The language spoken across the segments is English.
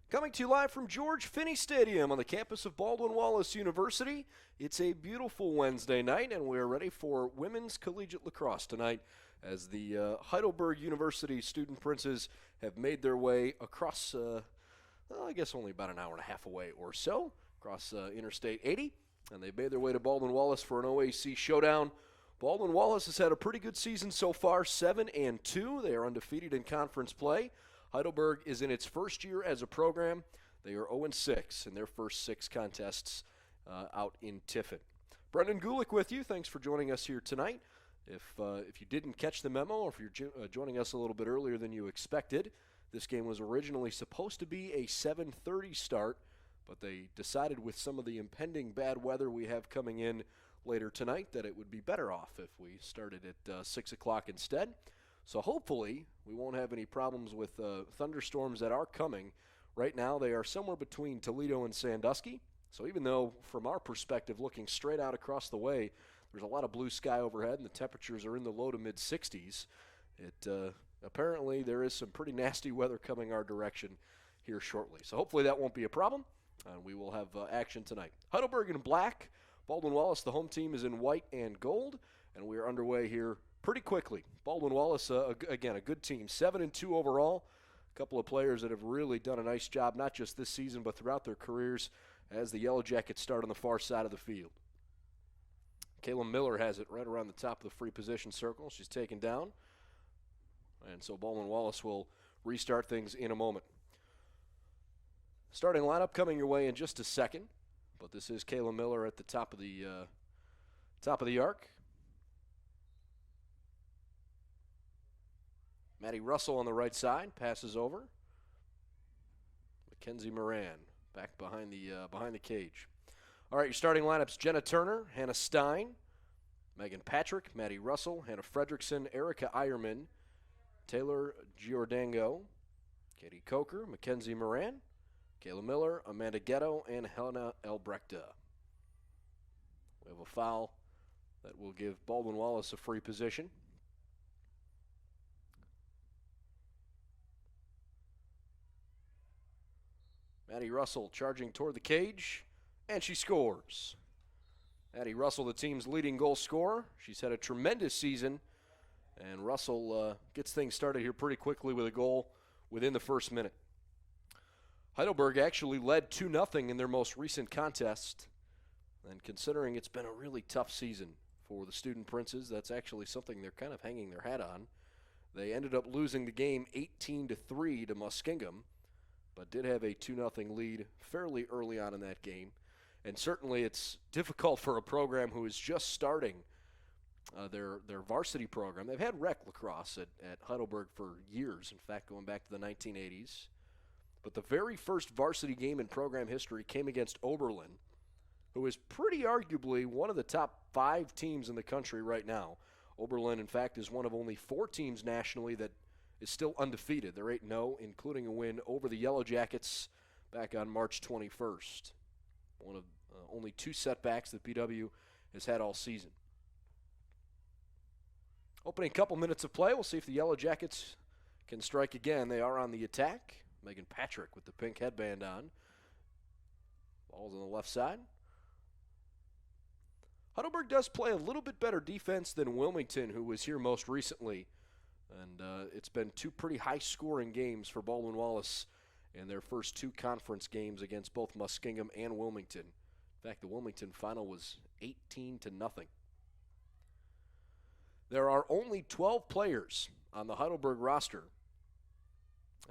Coming to you live from George Finnie Stadium on the campus of Baldwin Wallace University. It's a beautiful Wednesday night, and we're ready for women's collegiate lacrosse tonight as the Heidelberg University student princes have made their way across, I guess only about an hour and a half away or so, across Interstate 80, and they've made their way to Baldwin Wallace for an OAC showdown. Baldwin Wallace has had a pretty good season so far, 7-2. They are undefeated in conference play. Heidelberg is in its first year as a program. They are 0-6 in their first 6 contests out in Tiffin. Brendan Gulick with you. Thanks for joining us here tonight. If you didn't catch the memo, or if you're joining us a little bit earlier than you expected, this game was originally supposed to be a 7:30 start, but they decided with some of the impending bad weather we have coming in later tonight that it would be better off if we started at 6 o'clock instead. So hopefully we won't have any problems with thunderstorms that are coming. Right now they are somewhere between Toledo and Sandusky. So even though from our perspective looking straight out across the way, there's a lot of blue sky overhead and the temperatures are in the low to mid 60s, apparently there is some pretty nasty weather coming our direction here shortly. So hopefully that won't be a problem. We will have action tonight. Heidelberg in black. Baldwin Wallace, the home team, is in white and gold. And we are underway here pretty quickly. Baldwin Wallace, again, a good team, 7-2 overall. A couple of players that have really done a nice job, not just this season, but throughout their careers as the Yellow Jackets start on the far side of the field. Kayla Miller has it right around the top of the free position circle. She's taken down. And so Baldwin Wallace will restart things in a moment. Starting lineup coming your way in just a second. But this is Kayla Miller at the top of the arc. Maddie Russell on the right side, passes over. Mackenzie Moran back behind the cage. All right, your starting lineups: Jenna Turner, Hannah Stein, Megan Patrick, Maddie Russell, Hannah Fredrickson, Erica Eierman, Taylor Giordango, Katie Coker, Mackenzie Moran, Kayla Miller, Amanda Ghetto, and Helena Elbrechte. We have a foul that will give Baldwin Wallace a free position. Maddie Russell charging toward the cage, and she scores. Maddie Russell, the team's leading goal scorer. She's had a tremendous season, and Russell gets things started here pretty quickly with a goal within the first minute. Heidelberg actually led 2-0 in their most recent contest, and considering it's been a really tough season for the Student Princes, that's actually something they're kind of hanging their hat on. They ended up losing the game 18-3 to Muskingum, but did have a 2-0 lead fairly early on in that game. And certainly it's difficult for a program who is just starting their varsity program. They've had rec lacrosse at Heidelberg for years, in fact, going back to the 1980s. But the very first varsity game in program history came against Oberlin, who is pretty arguably one of the top 5 teams in the country right now. Oberlin, in fact, is one of only 4 teams nationally that is still undefeated. They're 8-0, including a win over the Yellow Jackets back on March 21st. One of only 2 setbacks that BW has had all season. Opening couple minutes of play, we'll see if the Yellow Jackets can strike again. They are on the attack. Megan Patrick with the pink headband on. Ball's on the left side. Heidelberg does play a little bit better defense than Wilmington, who was here most recently. And it's been 2 pretty high-scoring games for Baldwin Wallace in their first 2 conference games against both Muskingum and Wilmington. In fact, the Wilmington final was 18-0. There are only 12 players on the Heidelberg roster,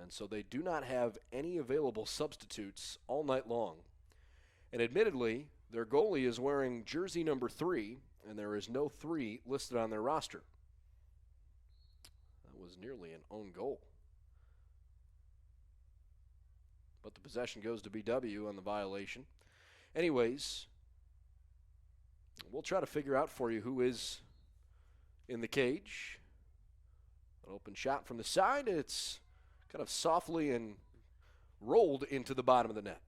and so they do not have any available substitutes all night long. And admittedly, their goalie is wearing jersey number 3, and there is no 3 listed on their roster. Was nearly an own goal. But the possession goes to BW on the violation. Anyways, we'll try to figure out for you who is in the cage. An open shot from the side. It's kind of softly and rolled into the bottom of the net.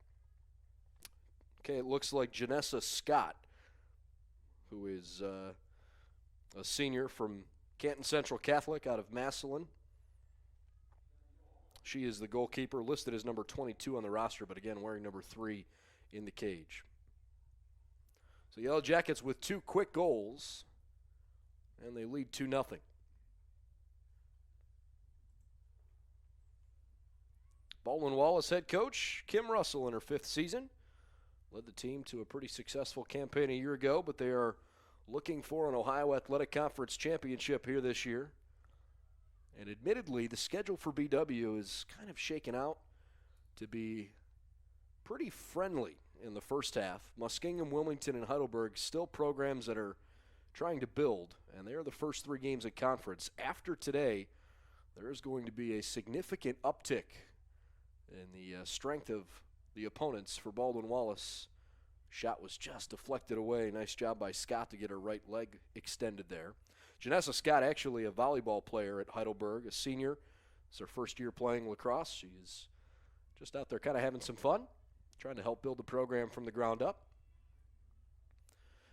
Okay, it looks like Janessa Scott, who is a senior from Canton Central Catholic out of Massillon. She is the goalkeeper, listed as number 22 on the roster, but again, wearing number 3 in the cage. So Yellow Jackets with 2 quick goals, and they lead 2-0. Baldwin Wallace head coach Kim Russell in her 5th season. Led the team to a pretty successful campaign a year ago, but they are looking for an Ohio Athletic Conference championship here this year. And admittedly, the schedule for BW is kind of shaken out to be pretty friendly in the first half. Muskingum, Wilmington, and Heidelberg still programs that are trying to build, and they are the first 3 games in conference. After today, there is going to be a significant uptick in the strength of the opponents for Baldwin Wallace. Shot was just deflected away. Nice job by Scott to get her right leg extended there. Janessa Scott, actually a volleyball player at Heidelberg, a senior. It's her first year playing lacrosse. She is just out there kind of having some fun, trying to help build the program from the ground up.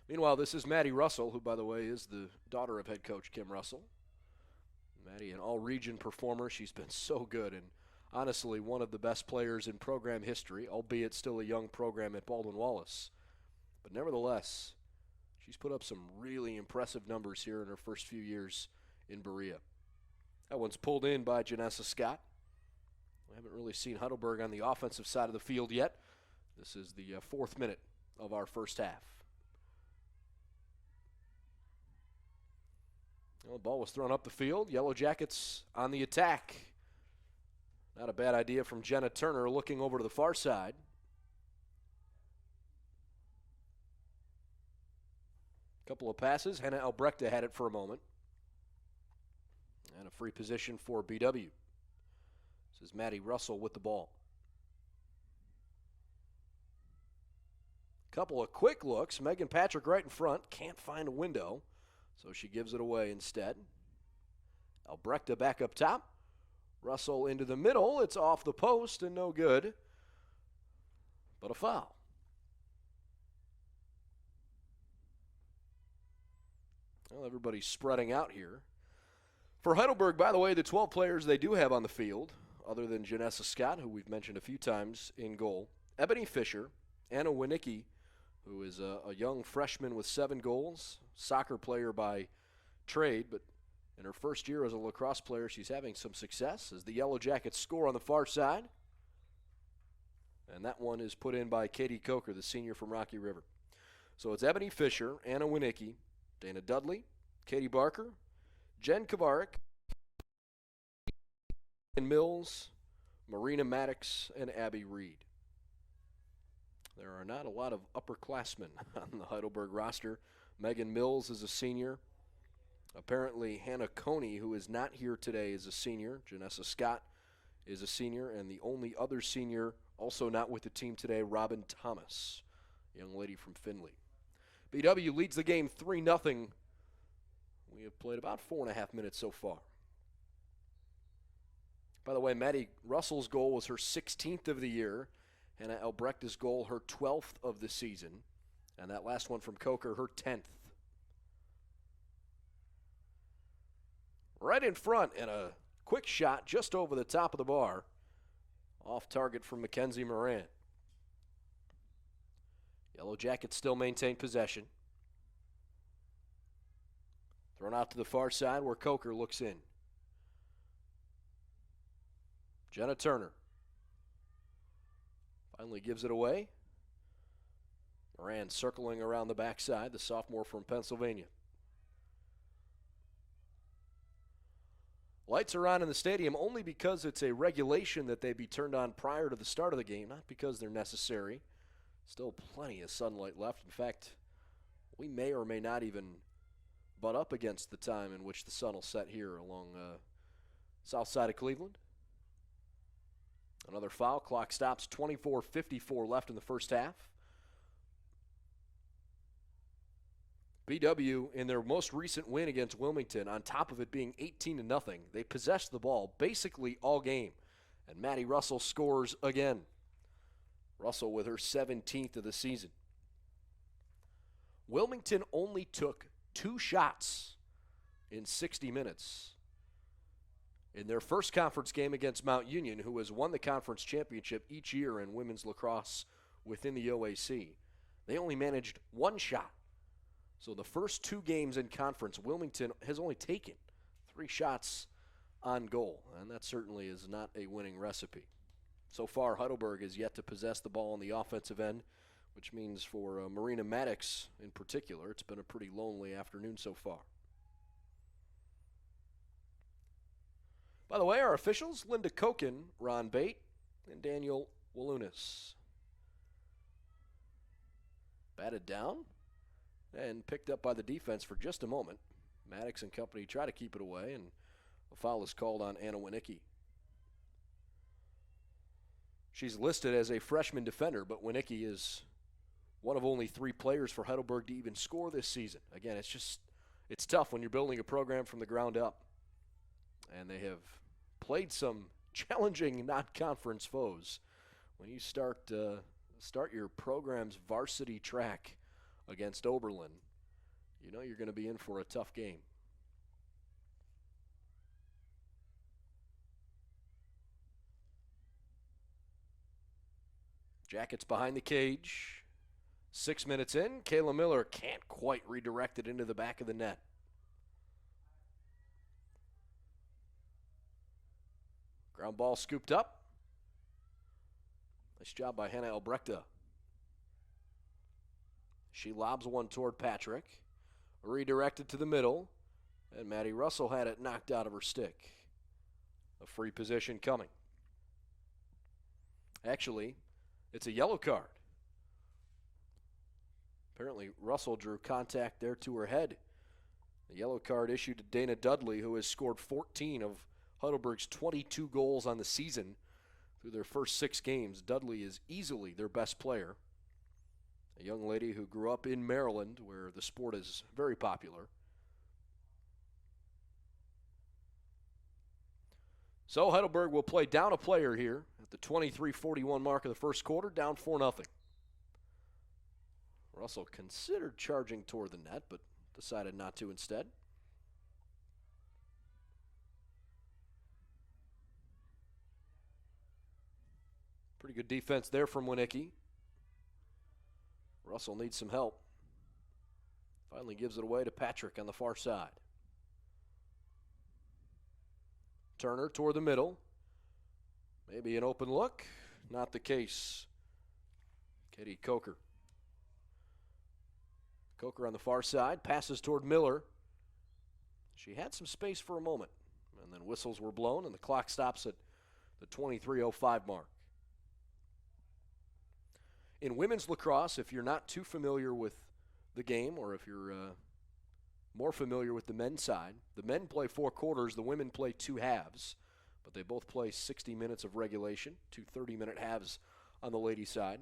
Meanwhile, this is Maddie Russell, who, by the way, is the daughter of head coach Kim Russell. Maddie, an all-region performer. She's been so good and honestly one of the best players in program history, albeit still a young program at Baldwin Wallace. But nevertheless, she's put up some really impressive numbers here in her first few years in Berea. That one's pulled in by Janessa Scott. We haven't really seen Heidelberg on the offensive side of the field yet. This is the 4th minute of our first half. Well, the ball was thrown up the field. Yellow Jackets on the attack. Not a bad idea from Jenna Turner looking over to the far side. Couple of passes. Hannah Albrechta had it for a moment. And a free position for BW. This is Maddie Russell with the ball. Couple of quick looks. Megan Patrick right in front. Can't find a window, so she gives it away instead. Albrechta back up top. Russell into the middle. It's off the post and no good, but a foul. Well, everybody's spreading out here. For Heidelberg, by the way, the 12 players they do have on the field, other than Janessa Scott, who we've mentioned a few times in goal, Ebony Fisher, Anna Winicki, who is a young freshman with 7 goals, soccer player by trade, but in her first year as a lacrosse player, she's having some success as the Yellow Jackets score on the far side. And that one is put in by Katie Coker, the senior from Rocky River. So it's Ebony Fisher, Anna Winicki, Dana Dudley, Katie Barker, Jen Kavarik, Mills, Marina Maddox, and Abby Reed. There are not a lot of upperclassmen on the Heidelberg roster. Megan Mills is a senior. Apparently, Hannah Coney, who is not here today, is a senior. Janessa Scott is a senior. And the only other senior also not with the team today, Robin Thomas, a young lady from Findlay. BW leads the game 3-0. We have played about 4.5 minutes so far. By the way, Maddie Russell's goal was her 16th of the year. Hannah Albrechta's goal, her 12th of the season. And that last one from Coker, her 10th. Right in front, and a quick shot just over the top of the bar. Off target from Mackenzie Moran. Yellow Jackets still maintain possession. Thrown out to the far side where Coker looks in. Jenna Turner finally gives it away. Moran circling around the backside, the sophomore from Pennsylvania. Lights are on in the stadium only because it's a regulation that they be turned on prior to the start of the game, not because they're necessary. Still plenty of sunlight left. In fact, we may or may not even butt up against the time in which the sun will set here along south side of Cleveland. Another foul. Clock stops. 24:54 left in the first half. BW, in their most recent win against Wilmington, on top of it being 18-0, they possessed the ball basically all game. And Maddie Russell scores again. Russell with her 17th of the season. Wilmington only took 2 shots in 60 minutes. In their first conference game against Mount Union, who has won the conference championship each year in women's lacrosse within the OAC, they only managed one shot. So the first two games in conference, Wilmington has only taken 3 shots on goal, and that certainly is not a winning recipe. So far, Heidelberg has yet to possess the ball on the offensive end, which means for Marina Maddox in particular, it's been a pretty lonely afternoon so far. By the way, our officials, Linda Koken, Ron Bate, and Daniel Walunas. Batted down and picked up by the defense for just a moment. Maddox and company try to keep it away, and a foul is called on Anna Winicki. She's listed as a freshman defender, but Winicki is one of only 3 players for Heidelberg to even score this season. Again, it's tough when you're building a program from the ground up. And they have played some challenging non-conference foes. When you start your program's varsity track against Oberlin, you know you're going to be in for a tough game. Jackets behind the cage. 6 minutes in, Kayla Miller can't quite redirect it into the back of the net. Ground ball scooped up. Nice job by Hannah Elbrechta. She lobs one toward Patrick. Redirected to the middle. And Maddie Russell had it knocked out of her stick. A free position coming. Actually, it's a yellow card. Apparently, Russell drew contact there to her head. The yellow card issued to Dana Dudley, who has scored 14 of Heidelberg's 22 goals on the season through their first 6 games. Dudley is easily their best player. A young lady who grew up in Maryland, where the sport is very popular. So Heidelberg will play down a player here at the 23:41 mark of the first quarter, down 4-0. Russell considered charging toward the net, but decided not to instead. Pretty good defense there from Winicki. Russell needs some help. Finally gives it away to Patrick on the far side. Turner toward the middle. Maybe an open look. Not the case. Katie Coker. Coker on the far side. Passes toward Miller. She had some space for a moment. And then whistles were blown, and the clock stops at the 23:05 mark. In women's lacrosse, if you're not too familiar with the game, or if you're more familiar with the men's side, the men play 4 quarters, the women play 2 halves, but they both play 60 minutes of regulation, 2 30-minute halves on the ladies' side.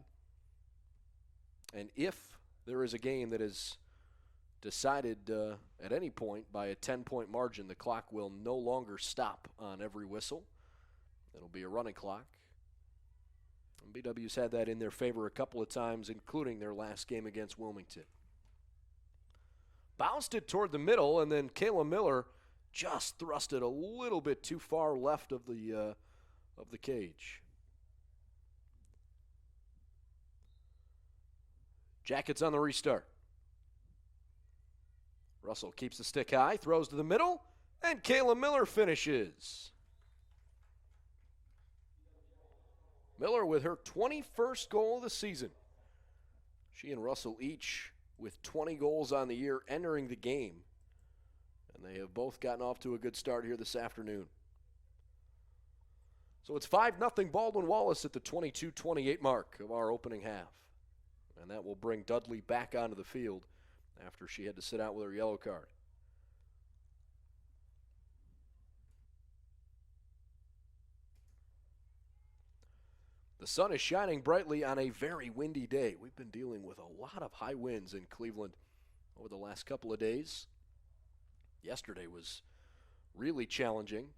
And if there is a game that is decided at any point by a 10-point margin, the clock will no longer stop on every whistle. It'll be a running clock. BW's had that in their favor a couple of times, including their last game against Wilmington. Bounced it toward the middle, and then Kayla Miller just thrust it a little bit too far left of the cage. Jackets on the restart. Russell keeps the stick high, throws to the middle, and Kayla Miller finishes. Miller with her 21st goal of the season. She and Russell each with 20 goals on the year entering the game. And they have both gotten off to a good start here this afternoon. So it's 5-0 Baldwin Wallace at the 22:28 mark of our opening half. And that will bring Dudley back onto the field after she had to sit out with her yellow card. The sun is shining brightly on a very windy day. We've been dealing with a lot of high winds in Cleveland over the last couple of days. Yesterday was really challenging.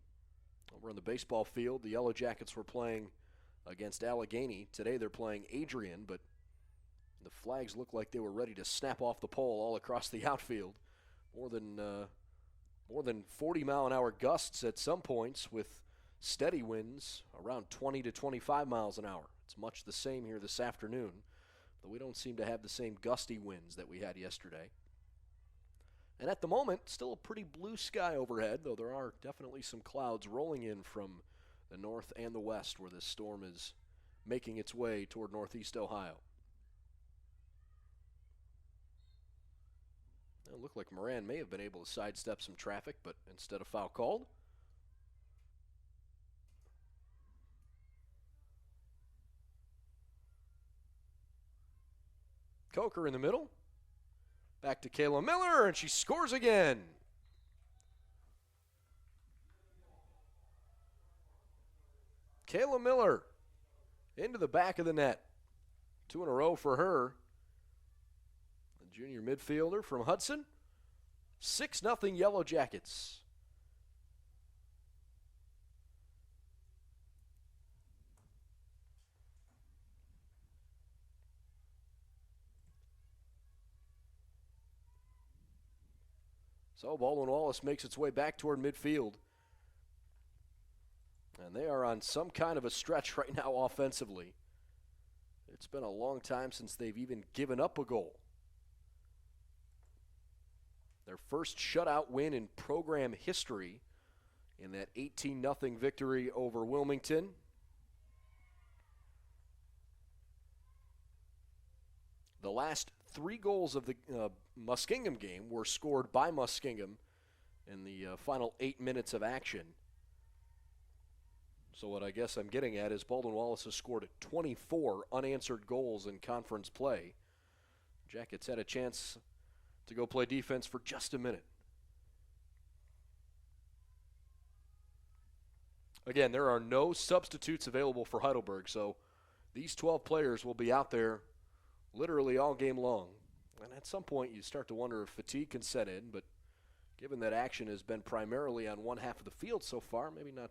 Over on the baseball field, the Yellow Jackets were playing against Allegheny. Today they're playing Adrian, but the flags looked like they were ready to snap off the pole all across the outfield. More than more than 40-mile-an-hour gusts at some points with steady winds around 20 to 25 miles an hour. It's much the same here this afternoon, though we don't seem to have the same gusty winds that we had yesterday. And at the moment, still a pretty blue sky overhead, though there are definitely some clouds rolling in from the north and the west where this storm is making its way toward northeast Ohio. It looked like Moran may have been able to sidestep some traffic, but instead of foul called. Coker in the middle. Back to Kayla Miller, and she scores again. Kayla Miller into the back of the net. 2 in a row for her. The junior midfielder from Hudson. 6-0 Yellow Jackets. So Baldwin Wallace makes its way back toward midfield. And they are on some kind of a stretch right now offensively. It's been a long time since they've even given up a goal. Their first shutout win in program history in that 18-0 victory over Wilmington. The last 3 goals of the Muskingum game were scored by Muskingum in the final 8 minutes of action. So what I guess I'm getting at is Baldwin Wallace has scored 24 unanswered goals in conference play. Jackets had a chance to go play defense for just a minute. Again, there are no substitutes available for Heidelberg, so these 12 players will be out there literally all game long. And at some point you start to wonder if fatigue can set in, but given that action has been primarily on one half of the field so far, maybe not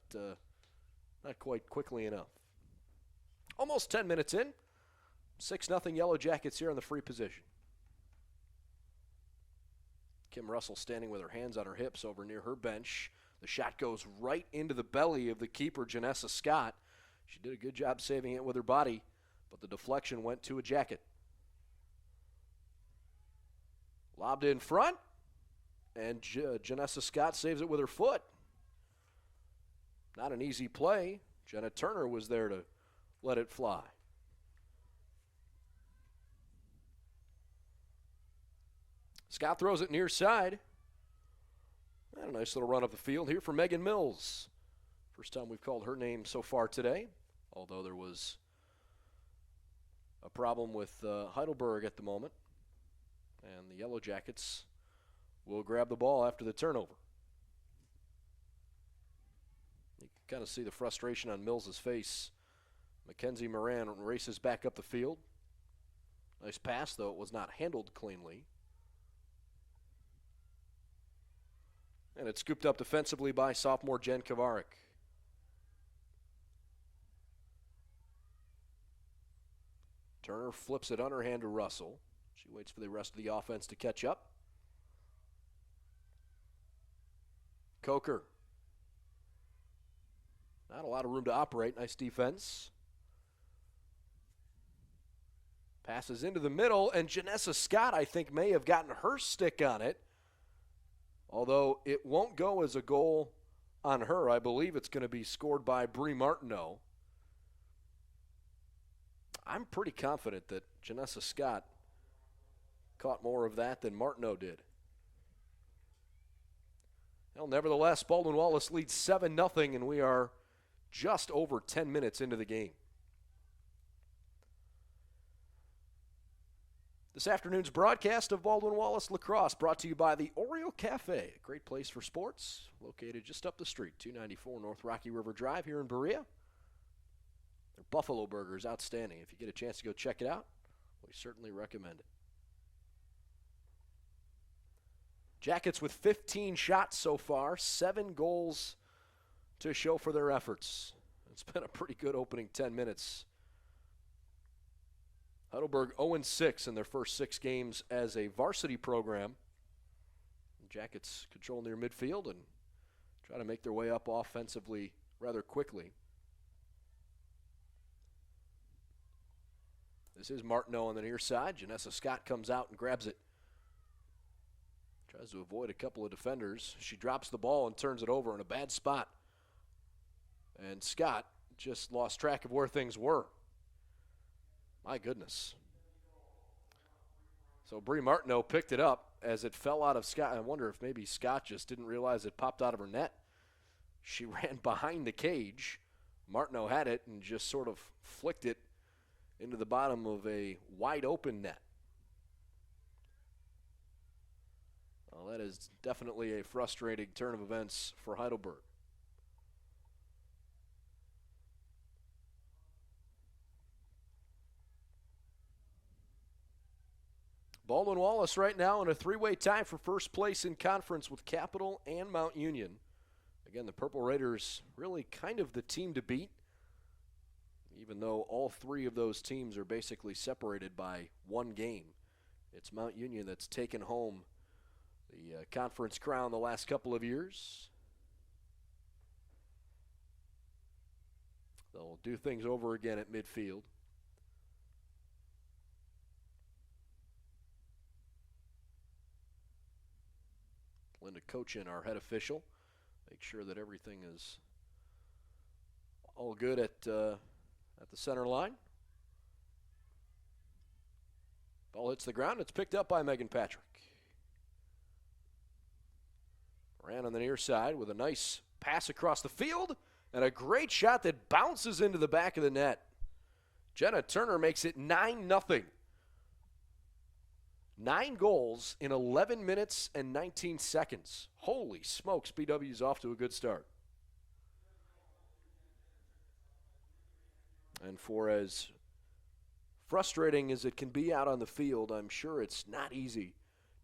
quite quickly enough. Almost 10 minutes in. 6-0 Yellow Jackets here on the free position. Kim Russell standing with her hands on her hips over near her bench. The shot goes right into the belly of the keeper, Janessa Scott. She did a good job saving it with her body, but the deflection went to a Jacket. Lobbed in front, and Janessa Scott saves it with her foot. Not an easy play. Jenna Turner was there to let it fly. Scott throws it near side. And a nice little run up the field here for Megan Mills. First time we've called her name so far today, although there was a problem with Heidelberg at the moment. And the Yellow Jackets will grab the ball after the turnover. You can kind of see the frustration on Mills' face. Mackenzie Moran races back up the field. Nice pass, though it was not handled cleanly. And it's scooped up defensively by sophomore Jen Kavarik. Turner flips it underhand to Russell. She waits for the rest of the offense to catch up. Coker. Not a lot of room to operate. Nice defense. Passes into the middle, and Janessa Scott, I think, may have gotten her stick on it. Although it won't go as a goal on her. I believe it's going to be scored by Bree Martineau. I'm pretty confident that Janessa Scott caught more of that than Martineau did. Well, nevertheless, Baldwin Wallace leads 7-0, and we are just over 10 minutes into the game. This afternoon's broadcast of Baldwin Wallace Lacrosse brought to you by the Oriole Cafe, a great place for sports, located just up the street, 294 North Rocky River Drive here in Berea. Their Buffalo Burger is outstanding. If you get a chance to go check it out, we certainly recommend it. Jackets with 15 shots so far, 7 goals to show for their efforts. It's been a pretty good opening 10 minutes. Heidelberg 0-6 in their first 6 games as a varsity program. Jackets control near midfield and try to make their way up offensively rather quickly. This is Martineau on the near side. Janessa Scott comes out and grabs it. Tries to avoid a couple of defenders. She drops the ball and turns it over in a bad spot. And Scott just lost track of where things were. My goodness. So Bree Martineau picked it up as it fell out of Scott. I wonder if maybe Scott just didn't realize it popped out of her net. She ran behind the cage. Martineau had it and just sort of flicked it into the bottom of a wide open net. Well, that is definitely a frustrating turn of events for Heidelberg. Baldwin Wallace right now in a three-way tie for first place in conference with Capital and Mount Union. Again, the Purple Raiders really kind of the team to beat, even though all three of those teams are basically separated by one game. It's Mount Union that's taken home the conference crown the last couple of years. They'll do things over again at midfield. Linda Cochin, our head official, make sure that everything is all good at the center line. Ball hits the ground. It's picked up by Megan Patrick. Ran on the near side with a nice pass across the field and a great shot that bounces into the back of the net. Jenna Turner makes it 9-0. 9 goals in 11 minutes and 19 seconds. Holy smokes, BW's off to a good start. And for as frustrating as it can be out on the field, I'm sure it's not easy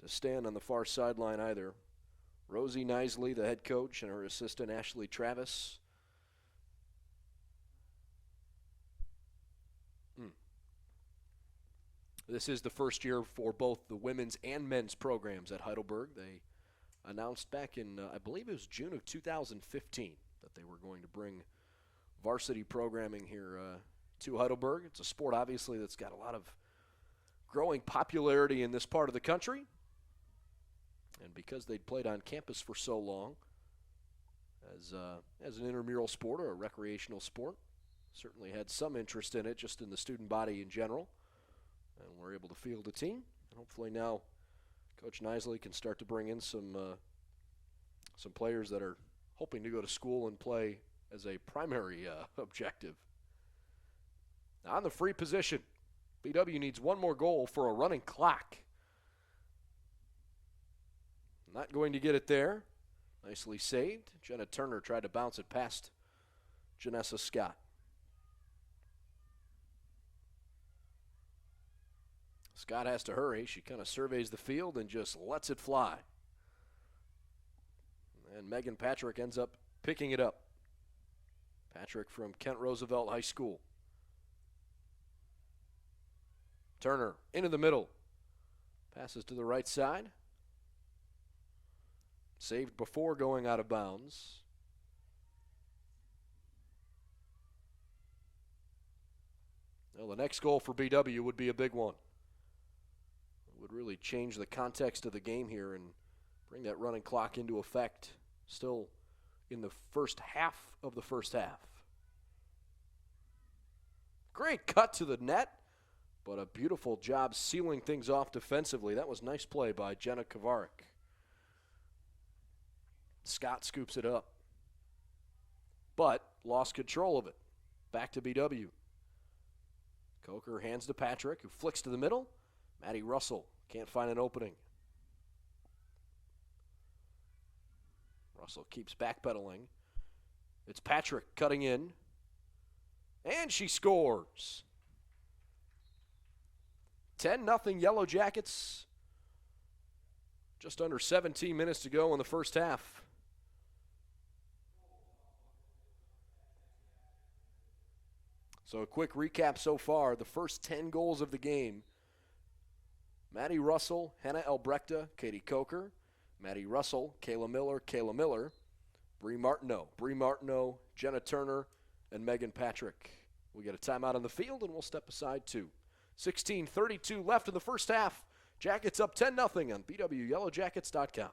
to stand on the far sideline either. Rosie Nisley, the head coach, and her assistant Ashley Travis. This is the first year for both the women's and men's programs at Heidelberg. They announced back in, I believe it was June of 2015, that they were going to bring varsity programming here to Heidelberg. It's a sport, obviously, that's got a lot of growing popularity in this part of the country. And because they'd played on campus for so long, as an intramural sport or a recreational sport, certainly had some interest in it just in the student body in general. And we're able to field a team. And hopefully now Coach Nisley can start to bring in some players that are hoping to go to school and play as a primary objective. Now on the free position, BW needs one more goal for a running clock. Not going to get it there. Nicely saved. Jenna Turner tried to bounce it past Janessa Scott. Scott has to hurry. She kind of surveys the field and just lets it fly. And Megan Patrick ends up picking it up. Patrick from Kent Roosevelt High School. Turner into the middle. Passes to the right side. Saved before going out of bounds. Well, the next goal for BW would be a big one. It would really change the context of the game here and bring that running clock into effect still in the first half of the first half. Great cut to the net, but a beautiful job sealing things off defensively. That was nice play by Jenna Kovarik. Scott scoops it up, but lost control of it. Back to BW. Coker hands to Patrick, who flicks to the middle. Maddie Russell can't find an opening. Russell keeps backpedaling. It's Patrick cutting in, and she scores. 10-0 Yellow Jackets. Just under 17 minutes to go in the first half. So a quick recap so far. The first 10 goals of the game. Maddie Russell, Hannah Elbrechta, Katie Coker, Maddie Russell, Kayla Miller, Bree Martineau, Jenna Turner, and Megan Patrick. We get a timeout on the field, and we'll step aside too. 16:32 left in the first half. Jackets up 10-0 on BWYellowJackets.com.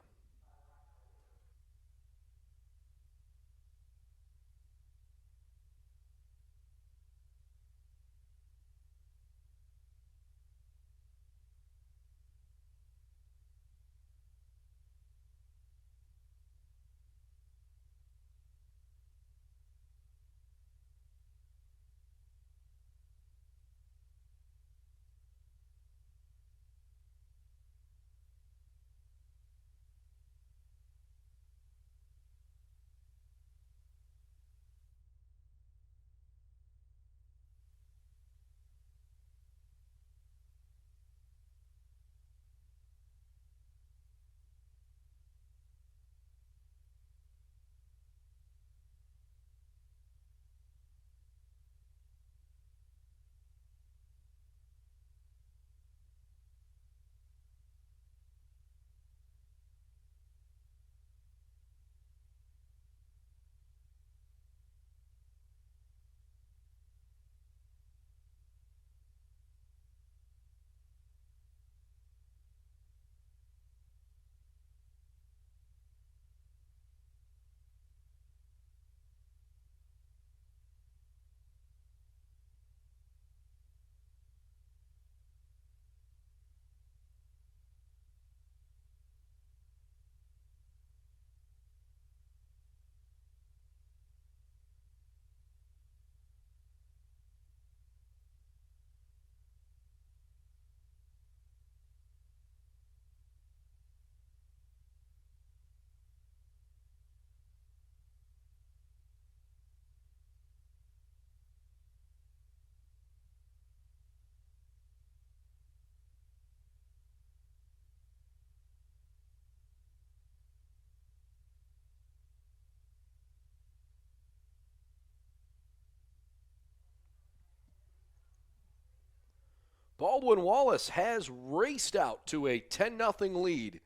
Baldwin Wallace has raced out to a 10-0 lead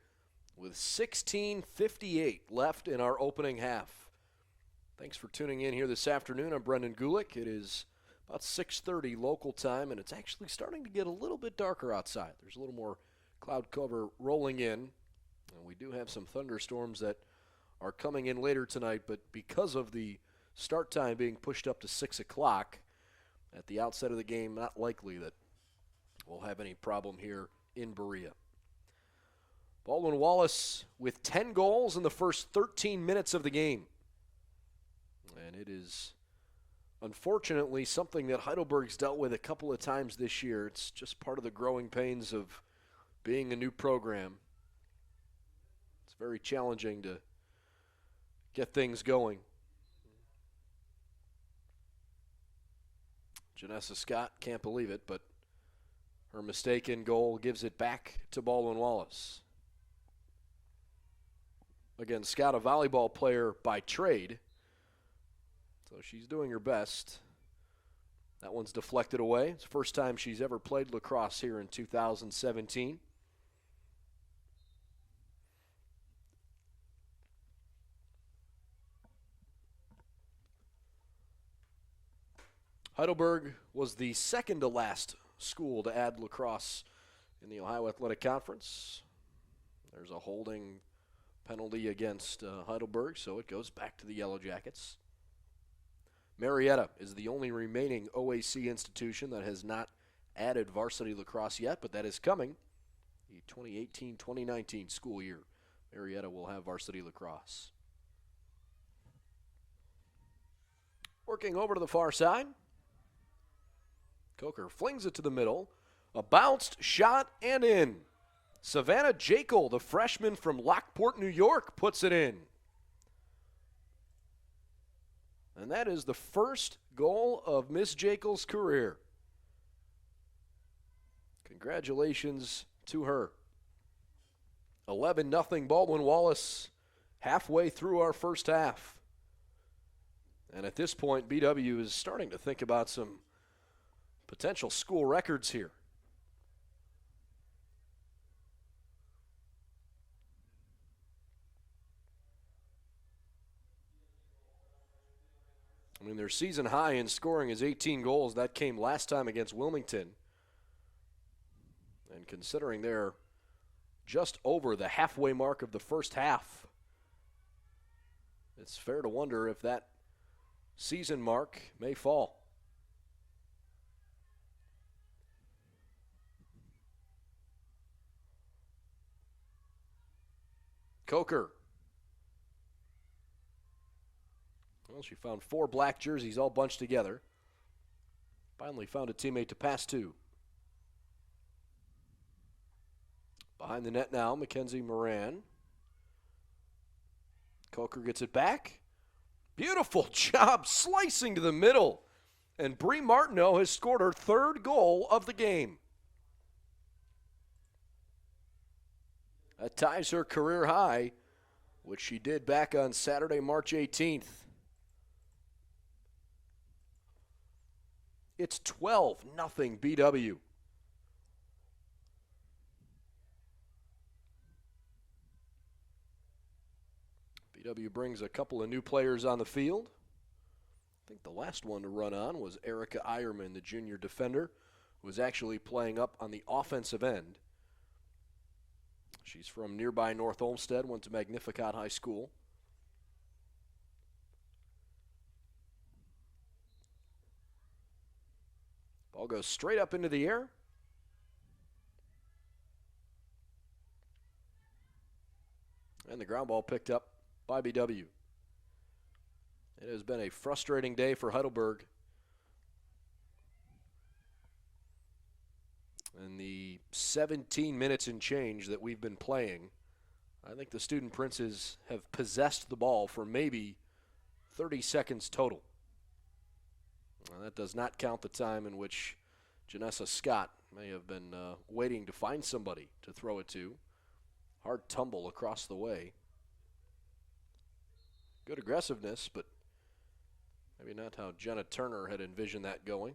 with 16:58 left in our opening half. Thanks for tuning in here this afternoon. I'm Brendan Gulick. It is about 6:30 local time, and it's actually starting to get a little bit darker outside. There's a little more cloud cover rolling in, and we do have some thunderstorms that are coming in later tonight, but because of the start time being pushed up to 6 o'clock at the outset of the game, not likely that we'll have any problem here in Berea. Baldwin Wallace with 10 goals in the first 13 minutes of the game. And it is unfortunately something that Heidelberg's dealt with a couple of times this year. It's just part of the growing pains of being a new program. It's very challenging to get things going. Janessa Scott can't believe it, but her mistaken goal gives it back to Baldwin Wallace. Again, Scott, a volleyball player by trade, so she's doing her best. That one's deflected away. It's the first time she's ever played lacrosse here in 2017. Heidelberg was the second to last school to add lacrosse in the Ohio Athletic Conference. There's a holding penalty against Heidelberg, so it goes back to the Yellow Jackets. Marietta is the only remaining OAC institution that has not added varsity lacrosse yet, but that is coming. The 2018-2019 school year, Marietta will have varsity lacrosse. Working over to the far side. Coker flings it to the middle. A bounced shot and in. Savannah Jekyll, the freshman from Lockport, New York, puts it in. And that is the first goal of Miss Jekyll's career. Congratulations to her. 11-0 Baldwin Wallace halfway through our first half. And at this point, BW is starting to think about some potential school records here. I mean, their season high in scoring is 18 goals. That came last time against Wilmington. And considering they're just over the halfway mark of the first half, it's fair to wonder if that season mark may fall. Coker. Well, she found 4 black jerseys all bunched together. Finally found a teammate to pass to. Behind the net now, Mackenzie Moran. Coker gets it back. Beautiful job slicing to the middle. And Brie Martineau has scored her 3rd goal of the game. That ties her career high, which she did back on Saturday, March 18th. It's 12-0 BW. BW brings a couple of new players on the field. I think the last one to run on was Erica Eierman, the junior defender, who was actually playing up on the offensive end. She's from nearby North Olmsted, went to Magnificat High School. Ball goes straight up into the air. And the ground ball picked up by BW. It has been a frustrating day for Heidelberg. In the 17 minutes and change that we've been playing, I think the Student Princes have possessed the ball for maybe 30 seconds total. Now, that does not count the time in which Janessa Scott may have been waiting to find somebody to throw it to. Hard tumble across the way. Good aggressiveness, but maybe not how Jenna Turner had envisioned that going.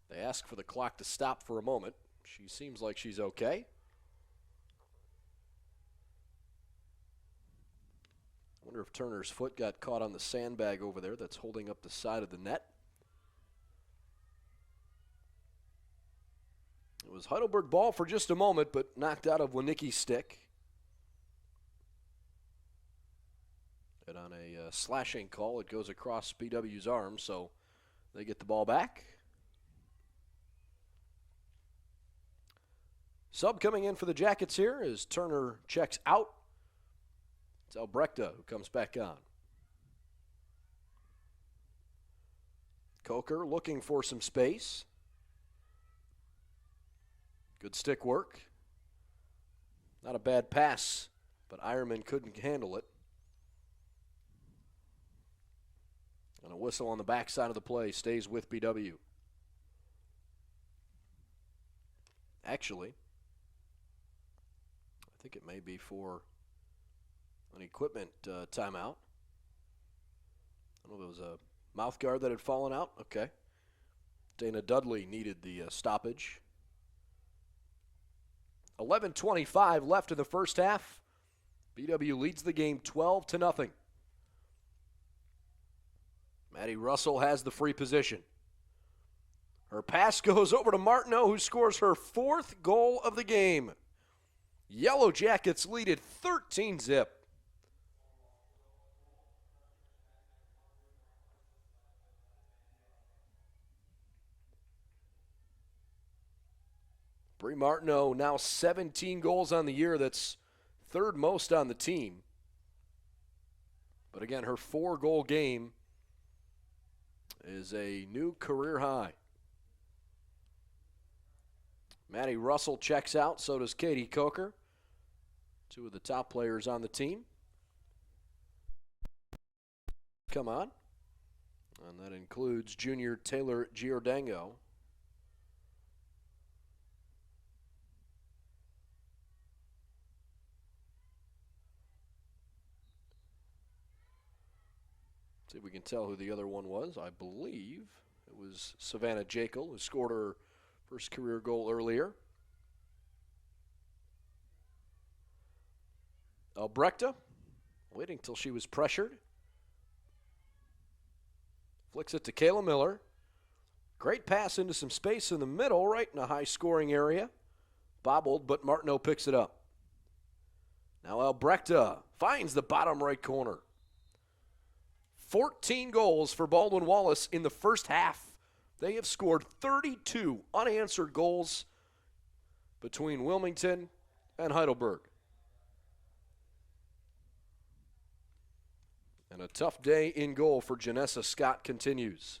They ask for the clock to stop for a moment. She seems like she's okay. I wonder if Turner's foot got caught on the sandbag over there that's holding up the side of the net. It was Heidelberg ball for just a moment, but knocked out of Winicki's stick. And on a slashing call, it goes across BW's arm, so they get the ball back. Sub coming in for the Jackets here as Turner checks out. It's Albrechte who comes back on. Coker looking for some space. Good stick work. Not a bad pass, but Eierman couldn't handle it. And a whistle on the backside of the play stays with BW. Actually, I think it may be for an equipment timeout. I don't know if it was a mouth guard that had fallen out. Okay. Dana Dudley needed the stoppage. 11:25 left in the first half. BW leads the game 12-0. Maddie Russell has the free position. Her pass goes over to Martineau, who scores her 4th goal of the game. Yellow Jackets lead it 13-0. Brie Martineau now 17 goals on the year. That's 3rd most on the team. But again, her 4-goal game is a new career high. Maddie Russell checks out, so does Katie Coker. 2 of the top players on the team. Come on. And that includes junior Taylor Giordango. See if we can tell who the other one was. I believe it was Savannah Jekyll, who scored her first career goal earlier. Albrechte, waiting till she was pressured. Flicks it to Kayla Miller. Great pass into some space in the middle, right in a high-scoring area. Bobbled, but Martineau picks it up. Now Albrecht finds the bottom right corner. 14 goals for Baldwin Wallace in the first half. They have scored 32 unanswered goals between Wilmington and Heidelberg. And a tough day in goal for Janessa Scott continues.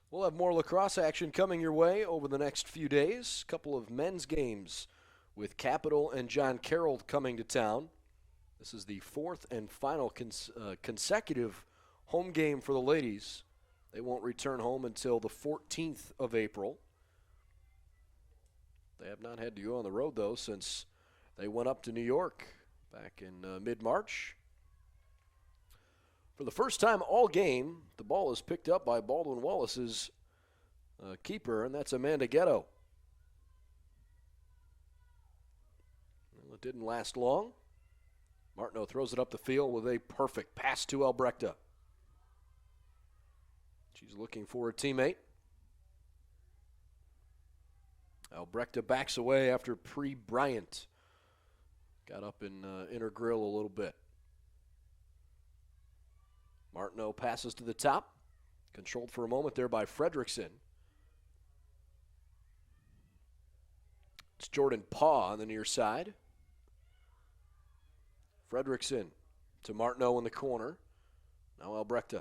We'll have more lacrosse action coming your way over the next few days. A couple of men's games with Capital and John Carroll coming to town. This is the fourth and final consecutive home game for the ladies. They won't return home until the 14th of April. They have not had to go on the road, though, since they went up to New York back in mid-March. For the first time all game, the ball is picked up by Baldwin Wallace's keeper, and that's Amanda Ghetto. Well, it didn't last long. Martineau throws it up the field with a perfect pass to Albrecht. She's looking for a teammate. Albrecht backs away after Bryant got up in her grill a little bit. Martineau passes to the top. Controlled for a moment there by Fredrickson. It's Jordan Paw on the near side. Fredrickson to Martineau in the corner. Now Albrecht.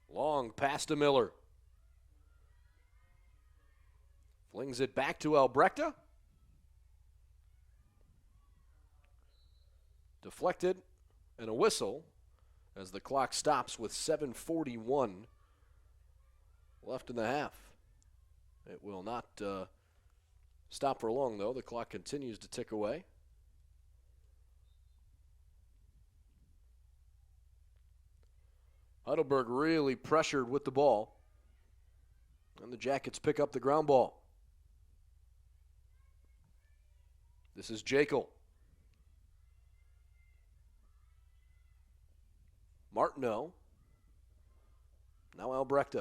Long pass to Miller. Flings it back to Albrecht. Deflected, and a whistle as the clock stops with 7:41 left in the half. It will not stop for long, though. The clock continues to tick away. Heidelberg really pressured with the ball, and the Jackets pick up the ground ball. This is Jekyll. Martineau. Now Albrecht.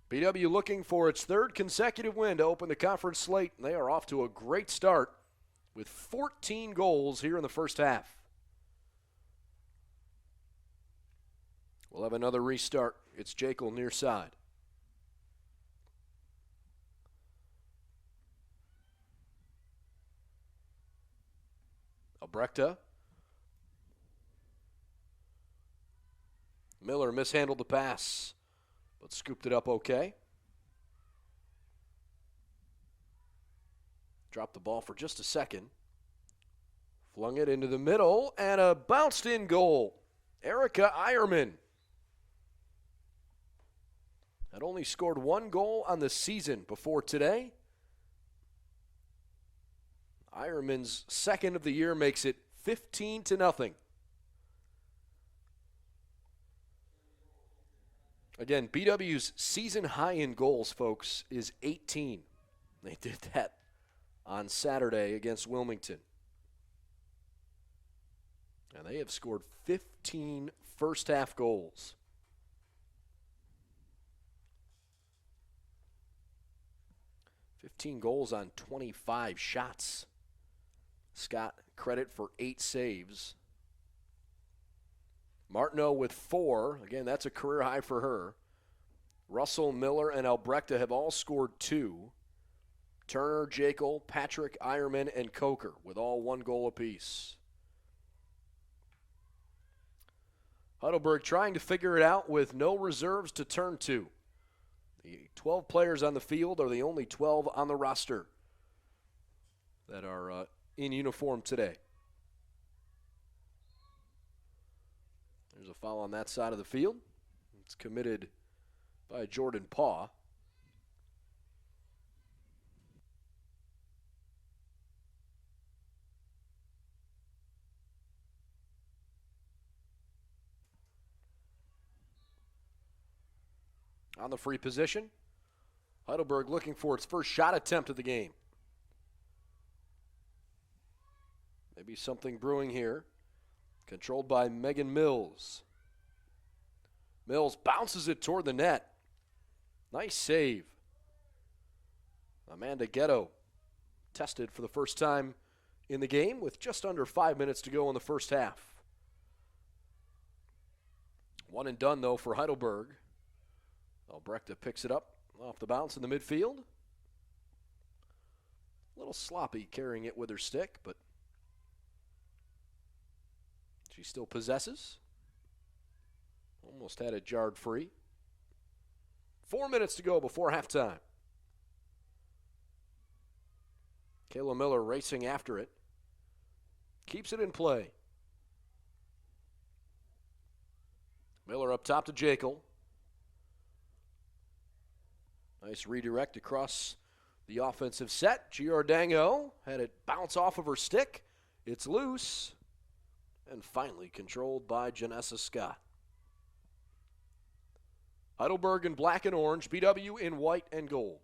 BW looking for its third consecutive win to open the conference slate, and they are off to a great start with 14 goals here in the first half. We'll have another restart. It's Jekyll near side. Albrecht. Miller mishandled the pass, but scooped it up okay. Dropped the ball for just a second. Flung it into the middle, and a bounced-in goal. Erica Eierman had only scored one goal on the season before today. Eierman's second of the year makes it 15-0. Again, BW's season high in goals, folks, is 18. They did that on Saturday against Wilmington. And they have scored 15 first-half goals. $15 goals on 25 shots. Scott, credit for 8 saves. Martineau with 4. Again, that's a career high for her. Russell, Miller, and Albrecht have all scored 2. Turner, Jekyll, Patrick, Eierman, and Coker with all 1 goal apiece. Heidelberg trying to figure it out with no reserves to turn to. The 12 players on the field are the only 12 on the roster that are in uniform today. There's a foul on that side of the field. It's committed by Jordan Paw. On the free position, Heidelberg looking for its first shot attempt of the game. Maybe something brewing here. Controlled by Megan Mills. Mills bounces it toward the net. Nice save. Amanda Ghetto tested for the first time in the game with just under 5 minutes to go in the first half. One and done, though, for Heidelberg. Albrecht picks it up off the bounce in the midfield. A little sloppy carrying it with her stick, but she still possesses. Almost had it jarred free. 4 minutes to go before halftime. Kayla Miller racing after it. Keeps it in play. Miller up top to Jekyll. Nice redirect across the offensive set. Giordano had it bounce off of her stick. It's loose. And finally controlled by Janessa Scott. Heidelberg in black and orange, BW in white and gold.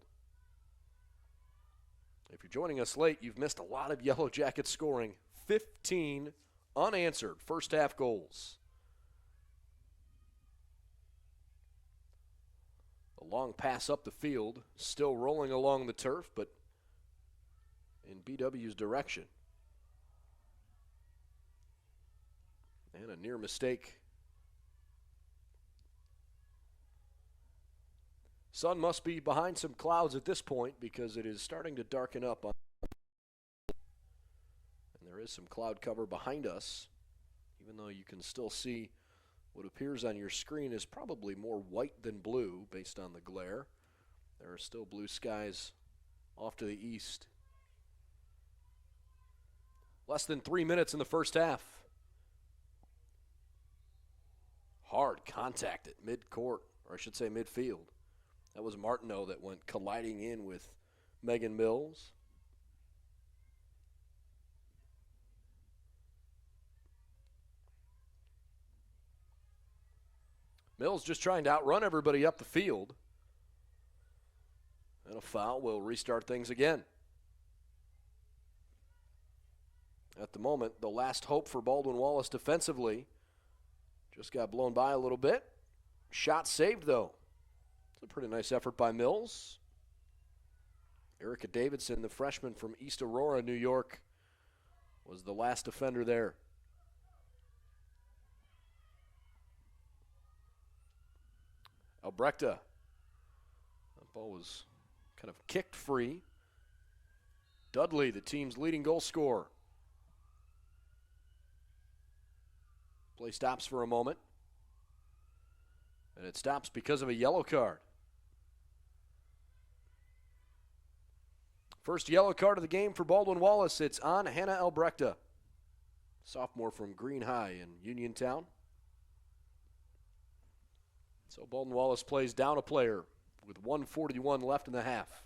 If you're joining us late, you've missed a lot of Yellow Jackets scoring. 15 unanswered first half goals. A long pass up the field, still rolling along the turf, but in BW's direction. And a near mistake. Sun must be behind some clouds at this point because it is starting to darken up. And there is some cloud cover behind us, even though you can still see what appears on your screen is probably more white than blue based on the glare. There are still blue skies off to the east. Less than 3 minutes in the first half. Hard contact at midcourt, or I should say midfield. That was Martineau that went colliding in with Megan Mills. Mills just trying to outrun everybody up the field. And a foul will restart things again. At the moment, the last hope for Baldwin Wallace defensively just got blown by a little bit. Shot saved, though. It's a pretty nice effort by Mills. Erica Davidson, the freshman from East Aurora, New York, was the last defender there. Albrechta. That ball was kind of kicked free. Dudley, the team's leading goal scorer. Play stops for a moment. And it stops because of a yellow card. First yellow card of the game for Baldwin Wallace. It's on Hannah Albrechta, sophomore from Green High in Uniontown. So Baldwin Wallace plays down a player with 1:41 left in the half.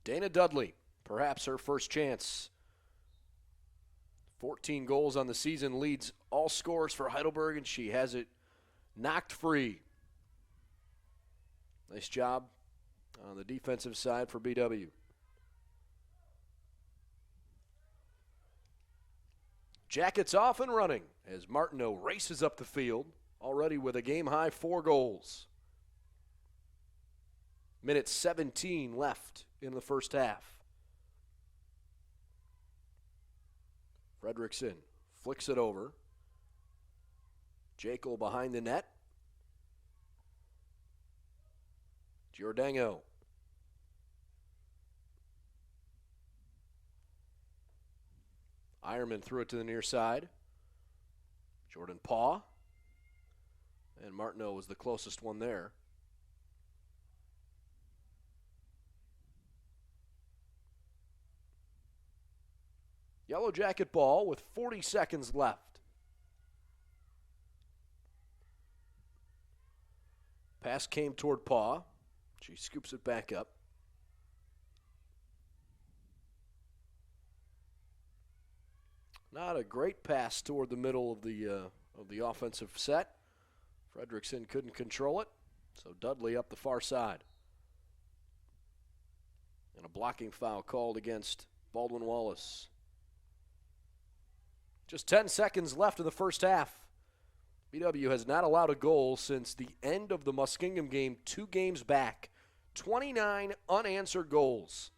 Dana Dudley, perhaps her first chance. 14 goals on the season, leads all scorers for Heidelberg, and she has it knocked free. Nice job on the defensive side for BW. Jackets off and running as Martineau races up the field, already with a game-high 4 goals. Minute 17 left in the first half. Fredrickson flicks it over. Jekyll behind the net. Giordano. Ironman threw it to the near side. Jordan Paw. And Martineau was the closest one there. Yellow Jacket ball with 40 seconds left. Pass came toward Paw. She scoops it back up. Not a great pass toward the middle of the offensive set. Fredrickson couldn't control it, so Dudley up the far side. And a blocking foul called against Baldwin Wallace. Just 10 seconds left in the first half. BW has not allowed a goal since the end of the Muskingum game 2 games back. 29 unanswered goals.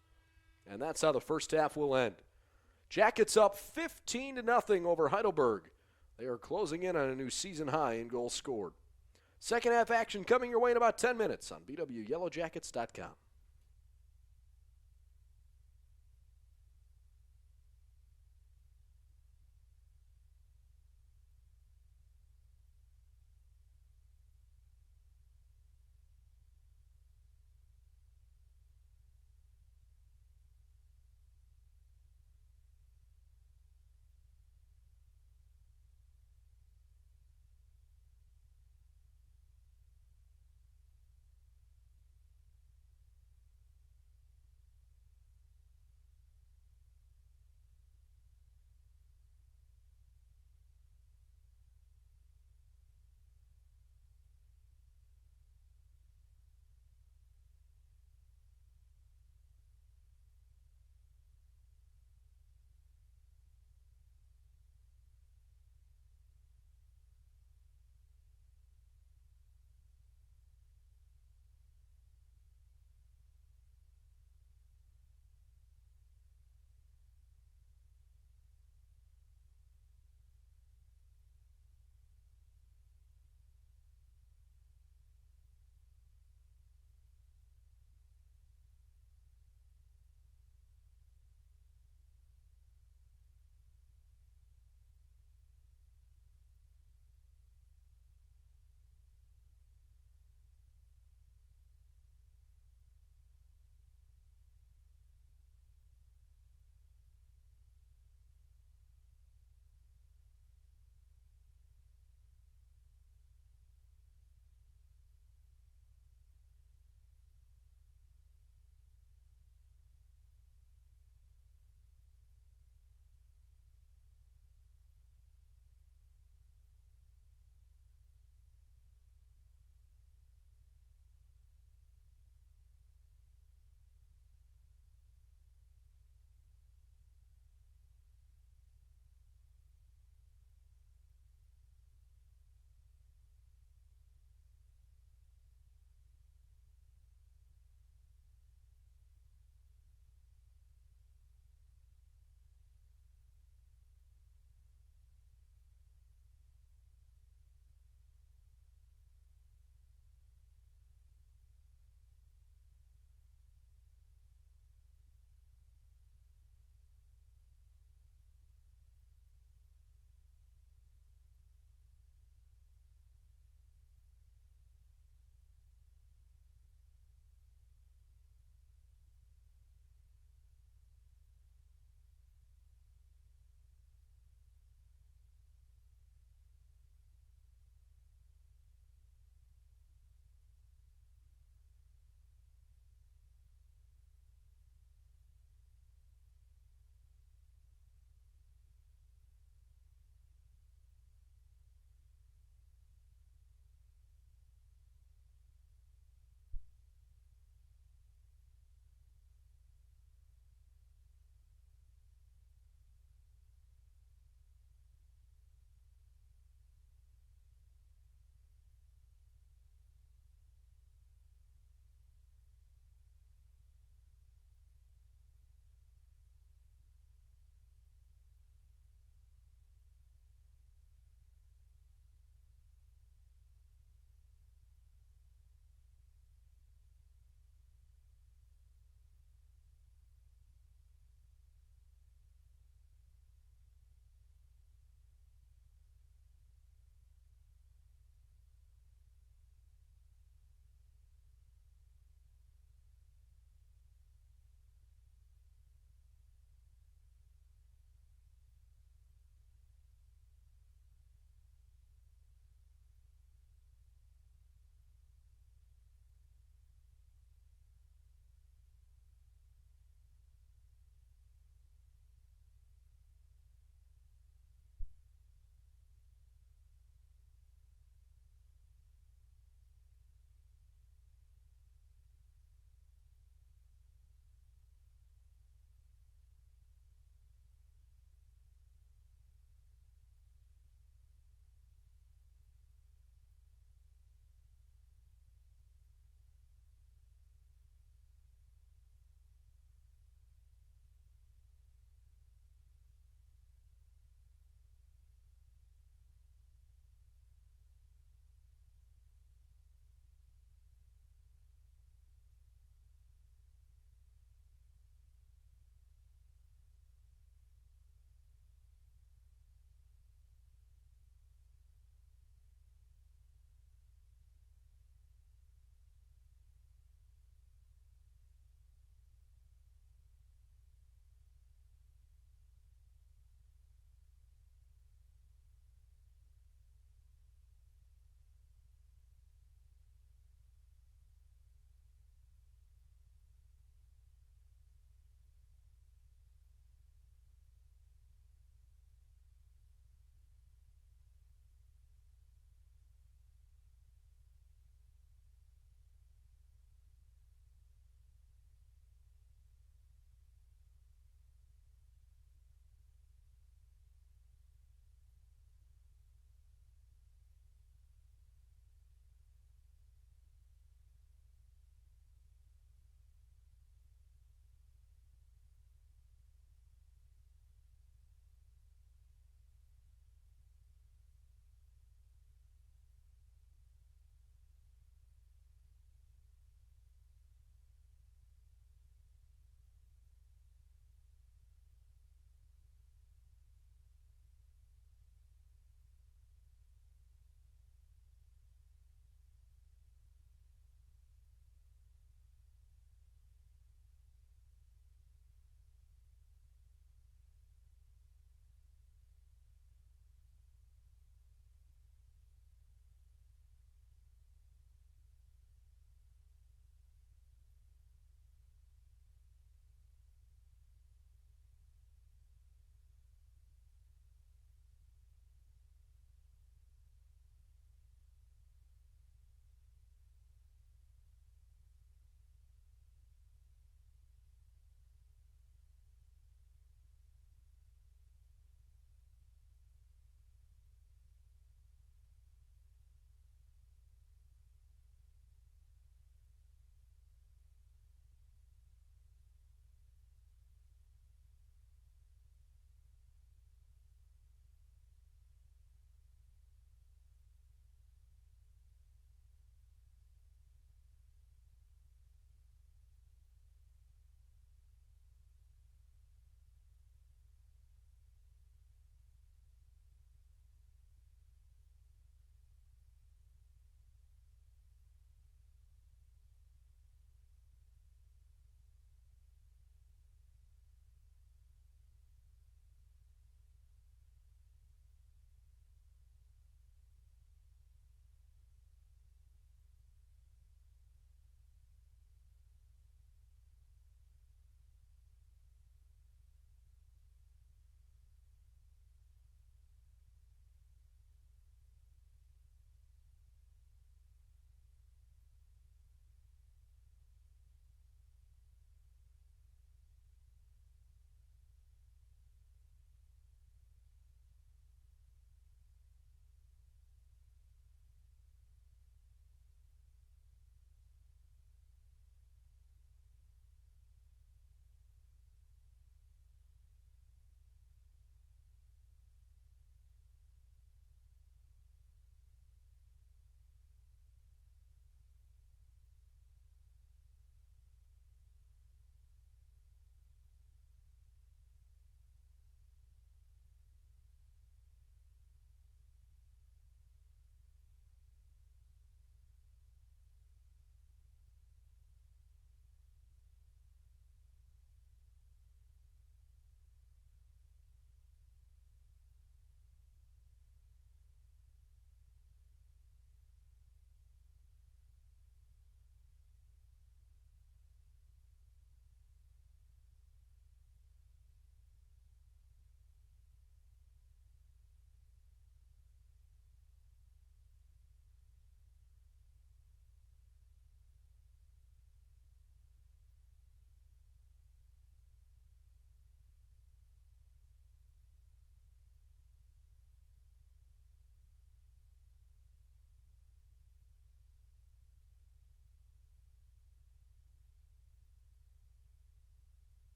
And that's how the first half will end. Jackets up 15-0 over Heidelberg. They are closing in on a new season high in goals scored. Second half action coming your way in about 10 minutes on BWYellowJackets.com.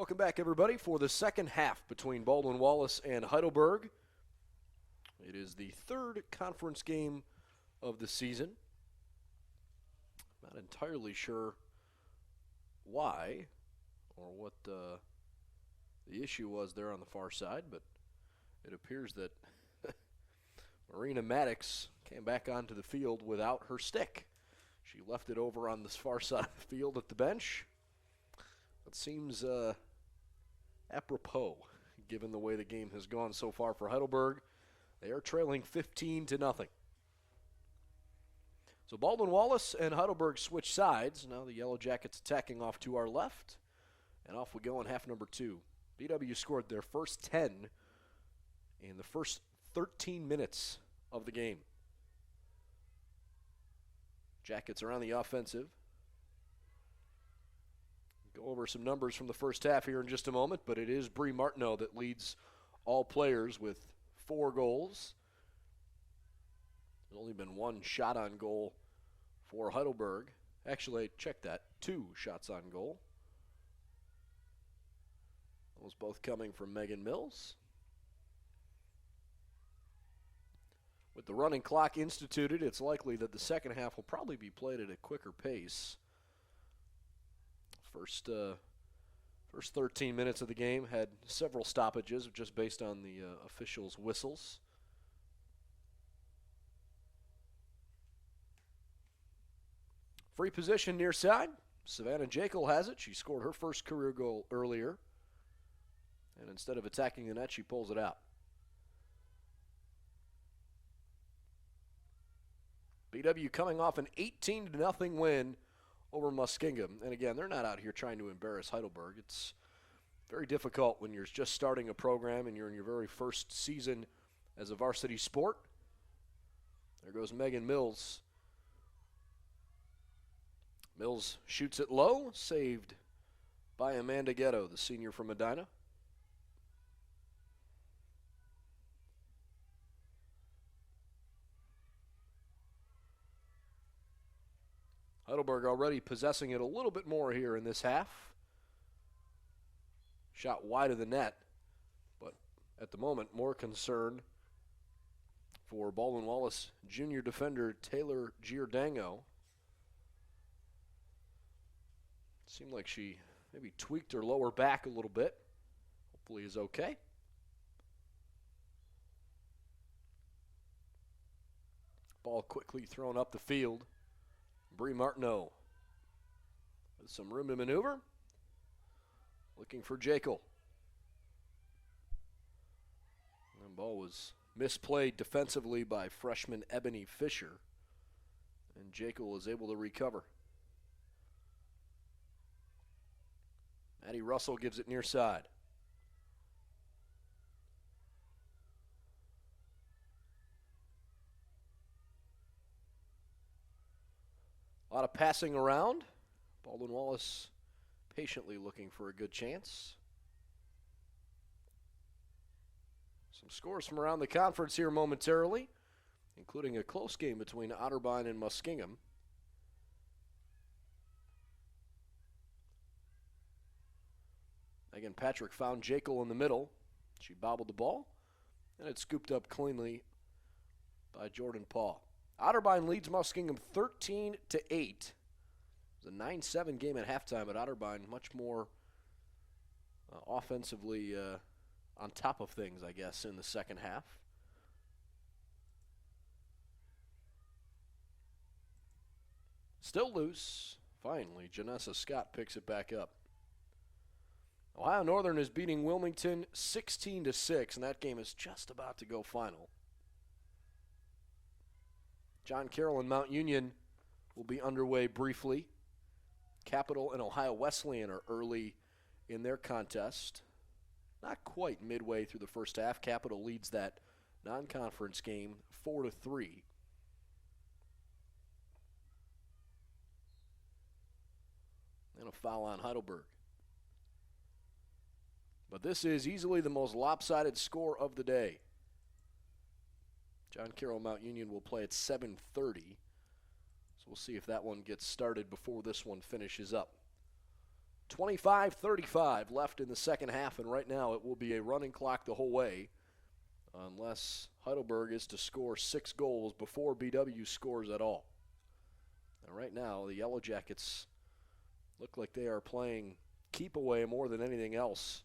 Welcome back, everybody, for the second half between Baldwin Wallace and Heidelberg. It is the third conference game of the season. Not entirely sure why or what the issue was there on the far side, but it appears that Marina Maddox came back onto the field without her stick. She left it over on this far side of the field at the bench. It seems apropos, given the way the game has gone so far for Heidelberg. They are trailing 15-0. So Baldwin Wallace and Heidelberg switch sides. Now the Yellow Jackets attacking off to our left. And off we go in half number 2. BW scored their first 10 in the first 13 minutes of the game. Jackets are on the offensive. Go over some numbers from the first half here in just a moment, but it is Bree Martineau that leads all players with 4 goals. There's only been 1 shot on goal for Heidelberg. Actually, check that, 2 shots on goal. Those both coming from Megan Mills. With the running clock instituted, it's likely that the second half will probably be played at a quicker pace. First 13 minutes of the game had several stoppages just based on the officials' whistles. Free position near side. Savannah Jekyll has it. She scored her first career goal earlier. And instead of attacking the net, she pulls it out. BW coming off an 18-0 win over Muskingum. And again, they're not out here trying to embarrass Heidelberg. It's very difficult when you're just starting a program and you're in your very first season as a varsity sport. There goes Megan Mills. Mills shoots it low, saved by Amanda Ghetto, the senior from Medina. Heidelberg already possessing it a little bit more here in this half. Shot wide of the net, but at the moment more concern for Baldwin Wallace junior defender Taylor Giordano. Seemed like she maybe tweaked her lower back a little bit. Hopefully is okay. Ball quickly thrown up the field. Bree Martineau with some room to maneuver. Looking for Jekyll. And the ball was misplayed defensively by freshman Ebony Fisher. And Jekyll is able to recover. Maddie Russell gives it near side. A lot of passing around. Baldwin Wallace patiently looking for a good chance. Some scores from around the conference here momentarily, including a close game between Otterbein and Muskingum. Again, Patrick found Jekyll in the middle. She bobbled the ball, and it's scooped up cleanly by Jordan Paul. Otterbein leads Muskingum 13-8. It was a 9-7 game at halftime, but Otterbein much more offensively on top of things, I guess, in the second half. Still loose. Finally, Janessa Scott picks it back up. Ohio Northern is beating Wilmington 16-6, and that game is just about to go final. John Carroll and Mount Union will be underway briefly. Capital and Ohio Wesleyan are early in their contest. Not quite midway through the first half. Capital leads that non-conference game 4-3. And a foul on Heidelberg. But this is easily the most lopsided score of the day. John Carroll Mount Union will play at 7:30. So we'll see if that one gets started before this one finishes up. 25-35 left in the second half, and right now it will be a running clock the whole way unless Heidelberg is to score 6 goals before BW scores at all. And right now, the Yellow Jackets look like they are playing keep away more than anything else.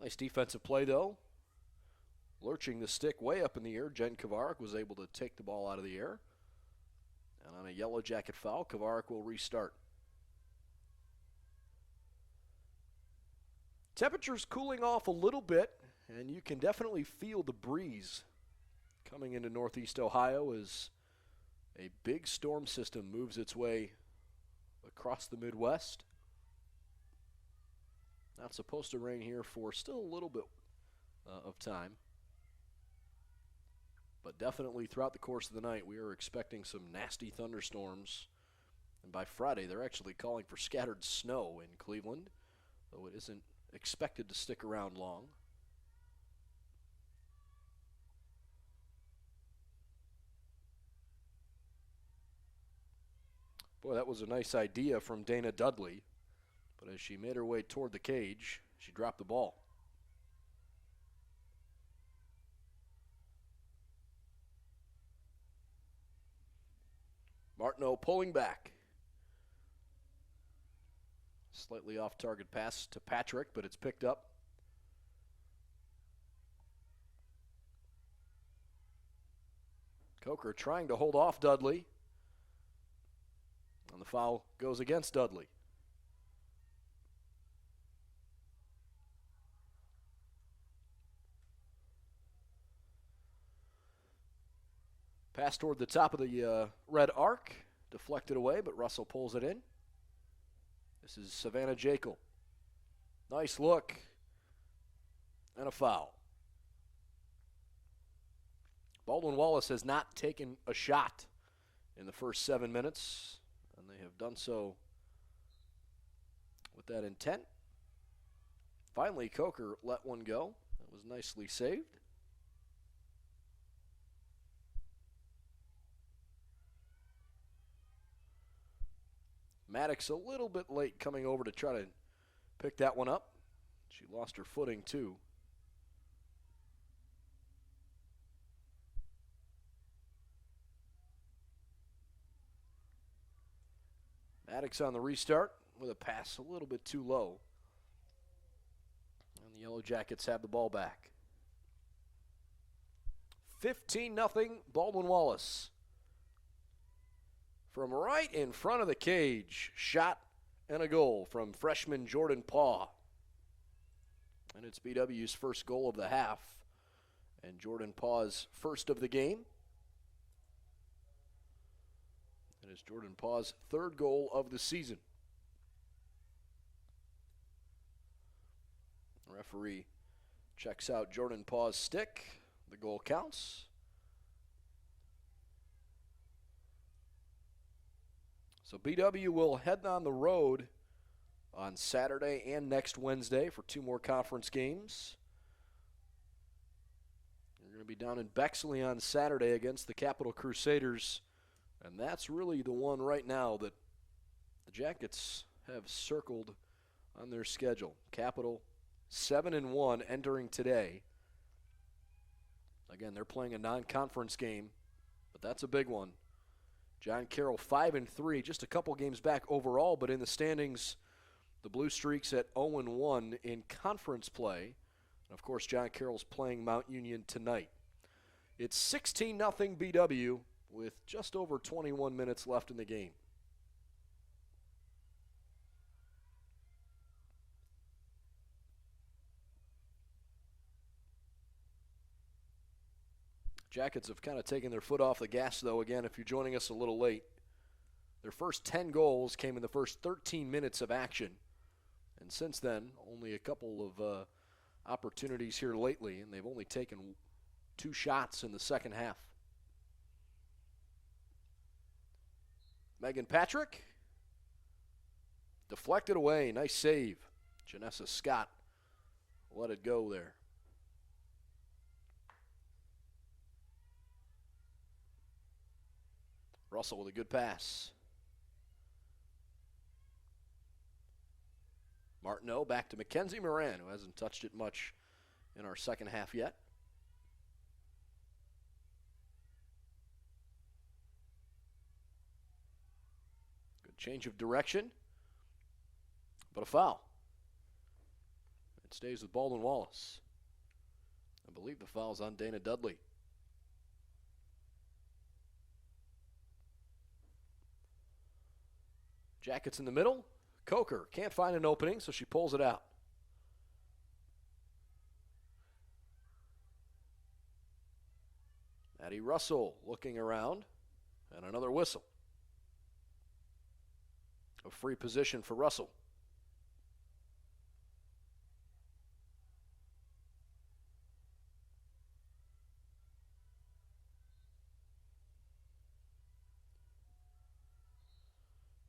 Nice defensive play, though. Lurching the stick way up in the air, Jen Kovarik was able to take the ball out of the air. And on a Yellow Jacket foul, Kovarik will restart. Temperatures cooling off a little bit, and you can definitely feel the breeze coming into northeast Ohio as a big storm system moves its way across the Midwest. Not supposed to rain here for still a little bit of time. But definitely throughout the course of the night, we are expecting some nasty thunderstorms. And by Friday, they're actually calling for scattered snow in Cleveland, though it isn't expected to stick around long. Boy, that was a nice idea from Dana Dudley. But as she made her way toward the cage, she dropped the ball. Martineau pulling back. Slightly off-target pass to Patrick, but it's picked up. Coker trying to hold off Dudley. And the foul goes against Dudley. Pass toward the top of the red arc. Deflected away, but Russell pulls it in. This is Savannah Jekyll. Nice look. And a foul. Baldwin Wallace has not taken a shot in the first 7 minutes, and they have done so with that intent. Finally, Coker let one go. That was nicely saved. Maddox a little bit late coming over to try to pick that one up. She lost her footing too. Maddox on the restart with a pass a little bit too low. And the Yellow Jackets have the ball back. 15-0 Baldwin Wallace. From right in front of the cage, shot and a goal from freshman Jordan Paugh. And it's BW's first goal of the half, and Jordan Paugh's first of the game. And it's Jordan Paugh's third goal of the season. The referee checks out Jordan Paugh's stick. The goal counts. So BW will head on the road on Saturday and next Wednesday for 2 more conference games. You're going to be down in Bexley on Saturday against the Capital Crusaders, and that's really the one right now that the Jackets have circled on their schedule. Capital 7-1 entering today. Again, they're playing a non-conference game, but that's a big one. John Carroll 5-3, just a couple games back overall, but in the standings, the Blue Streaks at 0-1 in conference play. And of course, John Carroll's playing Mount Union tonight. It's 16-0 BW with just over 21 minutes left in the game. Jackets have kind of taken their foot off the gas, though, again, if you're joining us a little late. Their first 10 goals came in the first 13 minutes of action. And since then, only a couple of opportunities here lately, and they've only taken 2 shots in the second half. Megan Patrick, deflected away, nice save. Janessa Scott let it go there. Russell with a good pass. Martineau back to Mackenzie Moran, who hasn't touched it much in our second half yet. Good change of direction, but a foul. It stays with Baldwin Wallace. I believe the foul's on Dana Dudley. Jackets in the middle. Coker can't find an opening, so she pulls it out. Addie Russell looking around, and another whistle. A free position for Russell.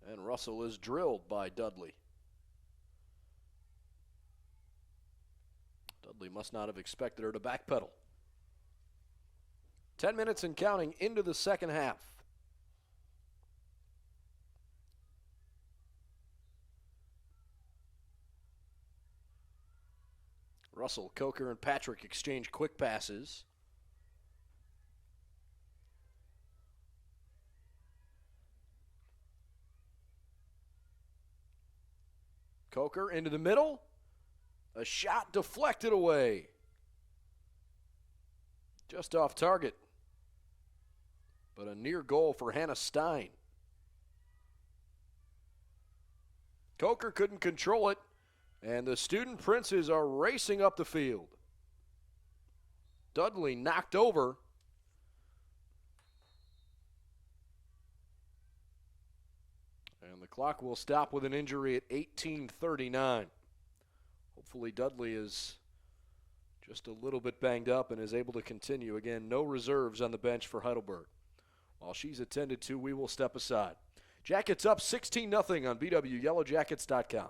And Russell is drilled by Dudley. Dudley must not have expected her to backpedal. 10 minutes and counting into the second half. Russell, Coker, and Patrick exchange quick passes. Coker into the middle. A shot deflected away. Just off target. But a near goal for Hannah Stein. Coker couldn't control it, and the Student Princes are racing up the field. Dudley knocked over. And the clock will stop with an injury at 18:39. Hopefully Dudley is just a little bit banged up and is able to continue. Again, no reserves on the bench for Heidelberg. While she's attended to, we will step aside. Jackets up 16-0 on BWYellowJackets.com.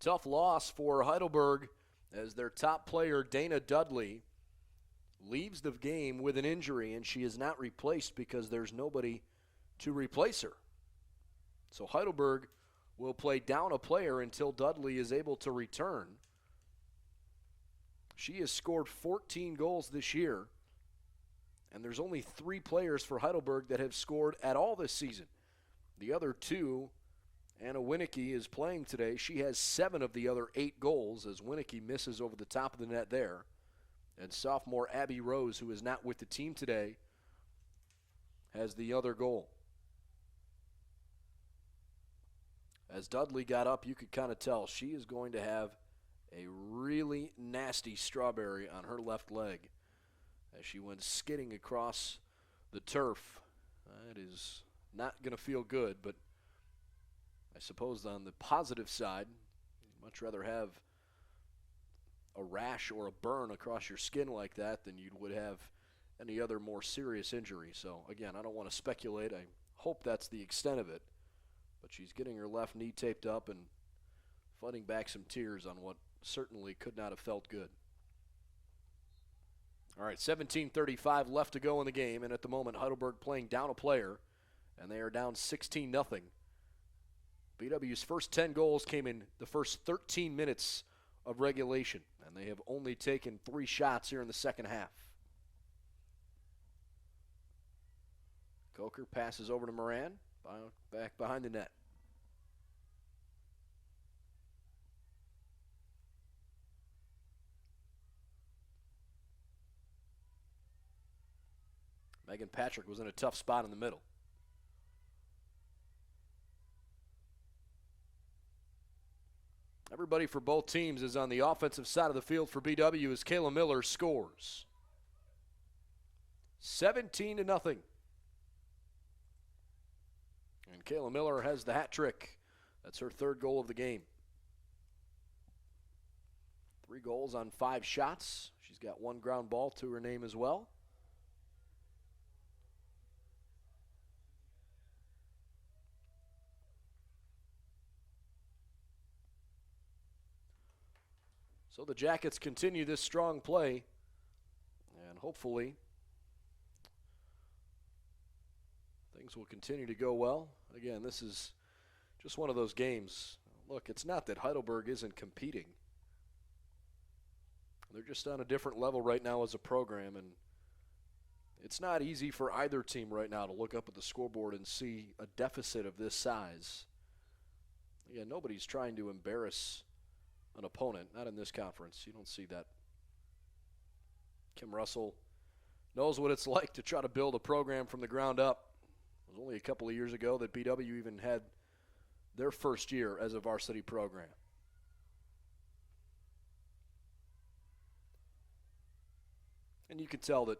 Tough loss for Heidelberg as their top player, Dana Dudley, leaves the game with an injury, and she is not replaced because there's nobody to replace her. So Heidelberg will play down a player until Dudley is able to return. She has scored 14 goals this year, and there's only 3 players for Heidelberg that have scored at all this season. The other 2, Anna Winicky is playing today. She has 7 of the other 8 goals as Winicky misses over the top of the net there. And sophomore Abby Rose, who is not with the team today, has the other goal. As Dudley got up, you could kind of tell she is going to have a really nasty strawberry on her left leg as she went skidding across the turf. It is not going to feel good, but I suppose on the positive side, you'd much rather have a rash or a burn across your skin like that than you would have any other more serious injury. So, again, I don't want to speculate. I hope that's the extent of it. But she's getting her left knee taped up, and fighting back some tears on what certainly could not have felt good. All right, 17:35 left to go in the game, and at the moment Heidelberg playing down a player, and they are down 16-0. BW's first 10 goals came in the first 13 minutes of regulation, and they have only taken 3 shots here in the second half. Coker passes over to Moran, back behind the net. Megan Patrick was in a tough spot in the middle. Everybody for both teams is on the offensive side of the field for BW as Kayla Miller scores. 17-0. And Kayla Miller has the hat trick. That's her 3rd goal of the game. 3 goals on 5 shots. She's got 1 ground ball to her name as well. So the Jackets continue this strong play, and hopefully things will continue to go well. Again, this is just one of those games. Look, it's not that Heidelberg isn't competing. They're just on a different level right now as a program, and it's not easy for either team right now to look up at the scoreboard and see a deficit of this size. Again, nobody's trying to embarrass an opponent, not in this conference. You don't see that. Kim Russell knows what it's like to try to build a program from the ground up. It was only a couple of years ago that BW even had their first year as a varsity program. And you can tell that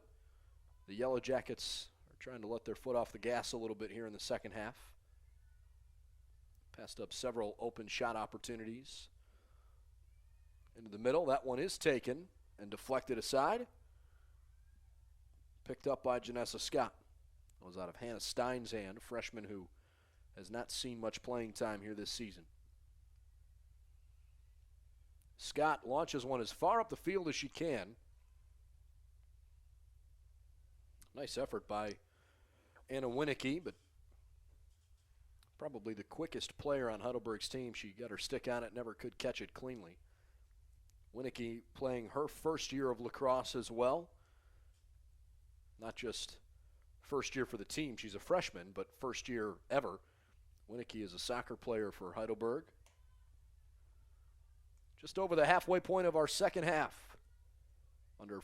the Yellow Jackets are trying to let their foot off the gas a little bit here in the second half. Passed up several open shot opportunities. Into the middle, that one is taken and deflected aside. Picked up by Janessa Scott. That was out of Hannah Stein's hand, a freshman who has not seen much playing time here this season. Scott launches one as far up the field as she can. Nice effort by Anna Winicky, but probably the quickest player on Heidelberg's team. She got her stick on it, never could catch it cleanly. Winicky playing her first year of lacrosse as well. Not just first year for the team, she's a freshman, but first year ever. Winicky is a soccer player for Heidelberg. Just over the halfway point of our second half. Under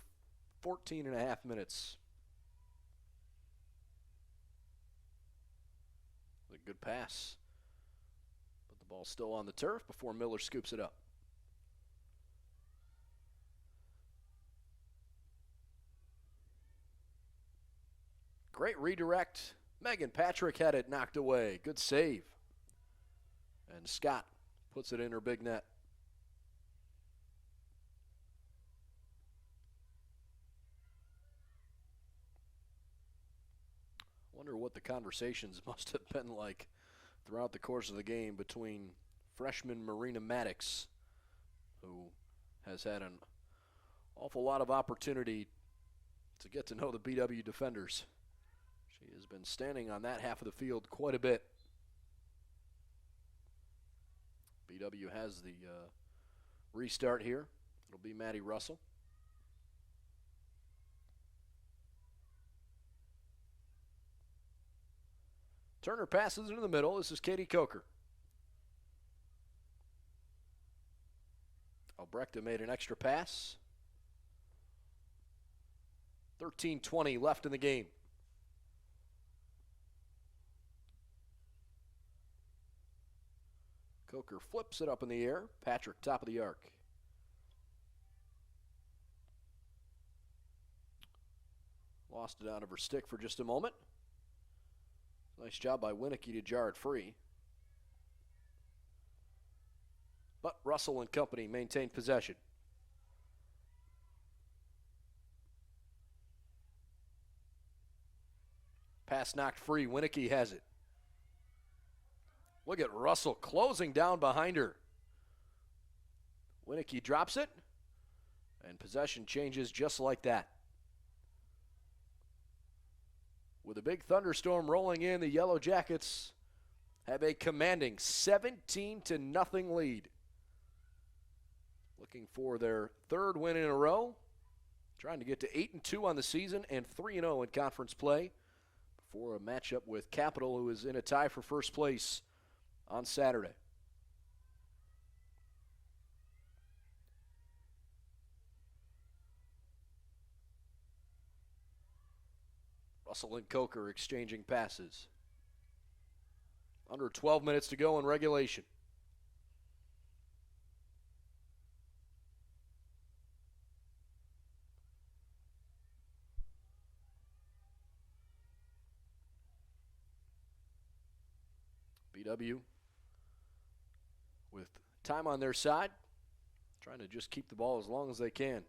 14 and a half minutes. A good pass. But the ball's still on the turf before Miller scoops it up. Great redirect. Megan Patrick had it knocked away. Good save. And Scott puts it in her big net. Wonder what the conversations must have been like throughout the course of the game between freshman Marina Maddox, who has had an awful lot of opportunity to get to know the BW defenders. She has been standing on that half of the field quite a bit. BW has the restart here. It'll be Maddie Russell. Turner passes into the middle. This is Katie Coker. Albrecht made an extra pass. 13:20 left in the game. Coker flips it up in the air. Patrick, top of the arc. Lost it out of her stick for just a moment. Nice job by Winicky to jar it free. But Russell and company maintained possession. Pass knocked free. Winicky has it. Look at Russell closing down behind her. Winnicky drops it, and possession changes just like that. With a big thunderstorm rolling in, the Yellow Jackets have a commanding 17-0 lead. Looking for their third win in a row, trying to get to 8-2 on the season and 3-0 in conference play before a matchup with Capital, who is in a tie for first place on Saturday. Russell and Coker exchanging passes. Under 12 minutes to go in regulation. BW with time on their side, trying to just keep the ball as long as they can.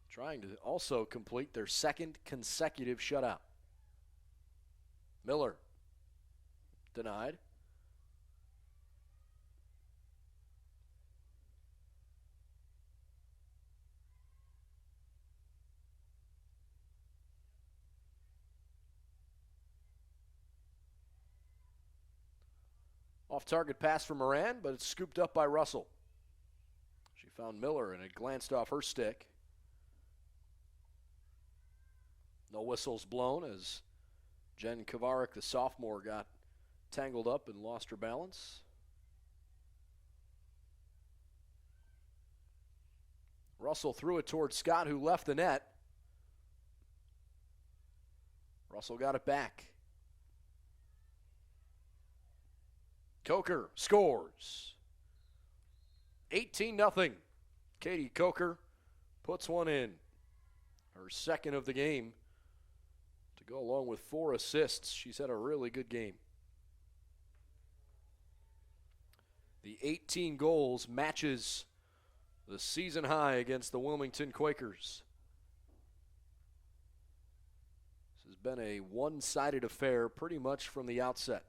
Trying to also complete their second consecutive shutout. Miller denied. Off-target pass from Moran, but it's scooped up by Russell. She found Miller, and it glanced off her stick. No whistles blown as Jen Kovarik, the sophomore, got tangled up and lost her balance. Russell threw it towards Scott, who left the net. Russell got it back. Coker scores. 18-0. Katie Coker puts one in. Her second of the game to go along with 4 assists. She's had a really good game. The 18 goals matches the season high against the Wilmington Quakers. This has been a one-sided affair pretty much from the outset.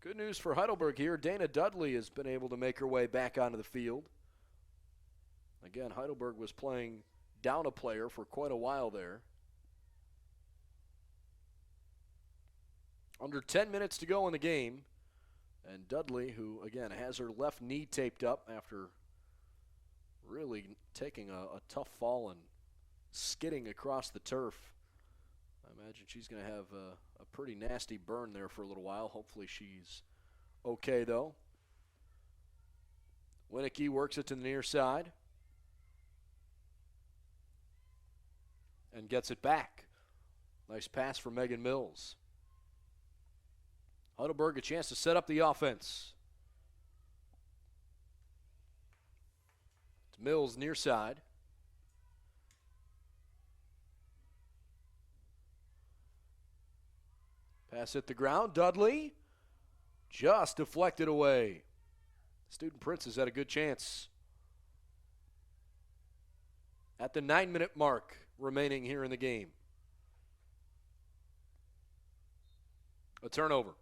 Good news for Heidelberg here. Dana Dudley has been able to make her way back onto the field. Again, Heidelberg was playing down a player for quite a while there. Under 10 minutes to go in the game. And Dudley, who, again, has her left knee taped up after really taking a tough fall and skidding across the turf. I imagine she's going to have a pretty nasty burn there for a little while. Hopefully she's okay, though. Winnicky works it to the near side and gets it back. Nice pass from Megan Mills. Heidelberg a chance to set up the offense. It's Mills near side. Pass hit the ground. Dudley just deflected away. Student Princess had a good chance. At the 9-minute mark remaining here in the game. A turnover.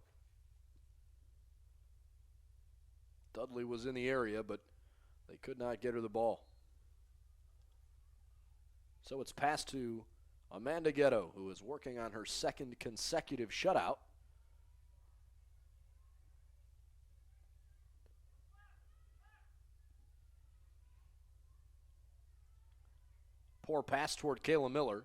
Dudley was in the area, but they could not get her the ball. So it's passed to Amanda Ghetto, who is working on her second consecutive shutout. Poor pass toward Kayla Miller.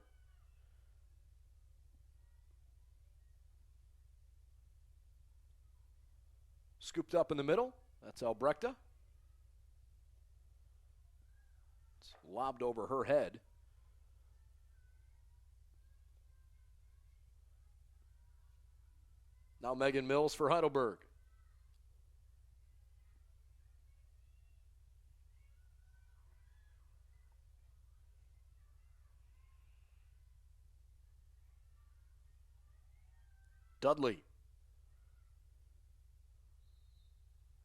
Scooped up in the middle. That's Albrechta. It's lobbed over her head. Now Megan Mills for Heidelberg. Dudley.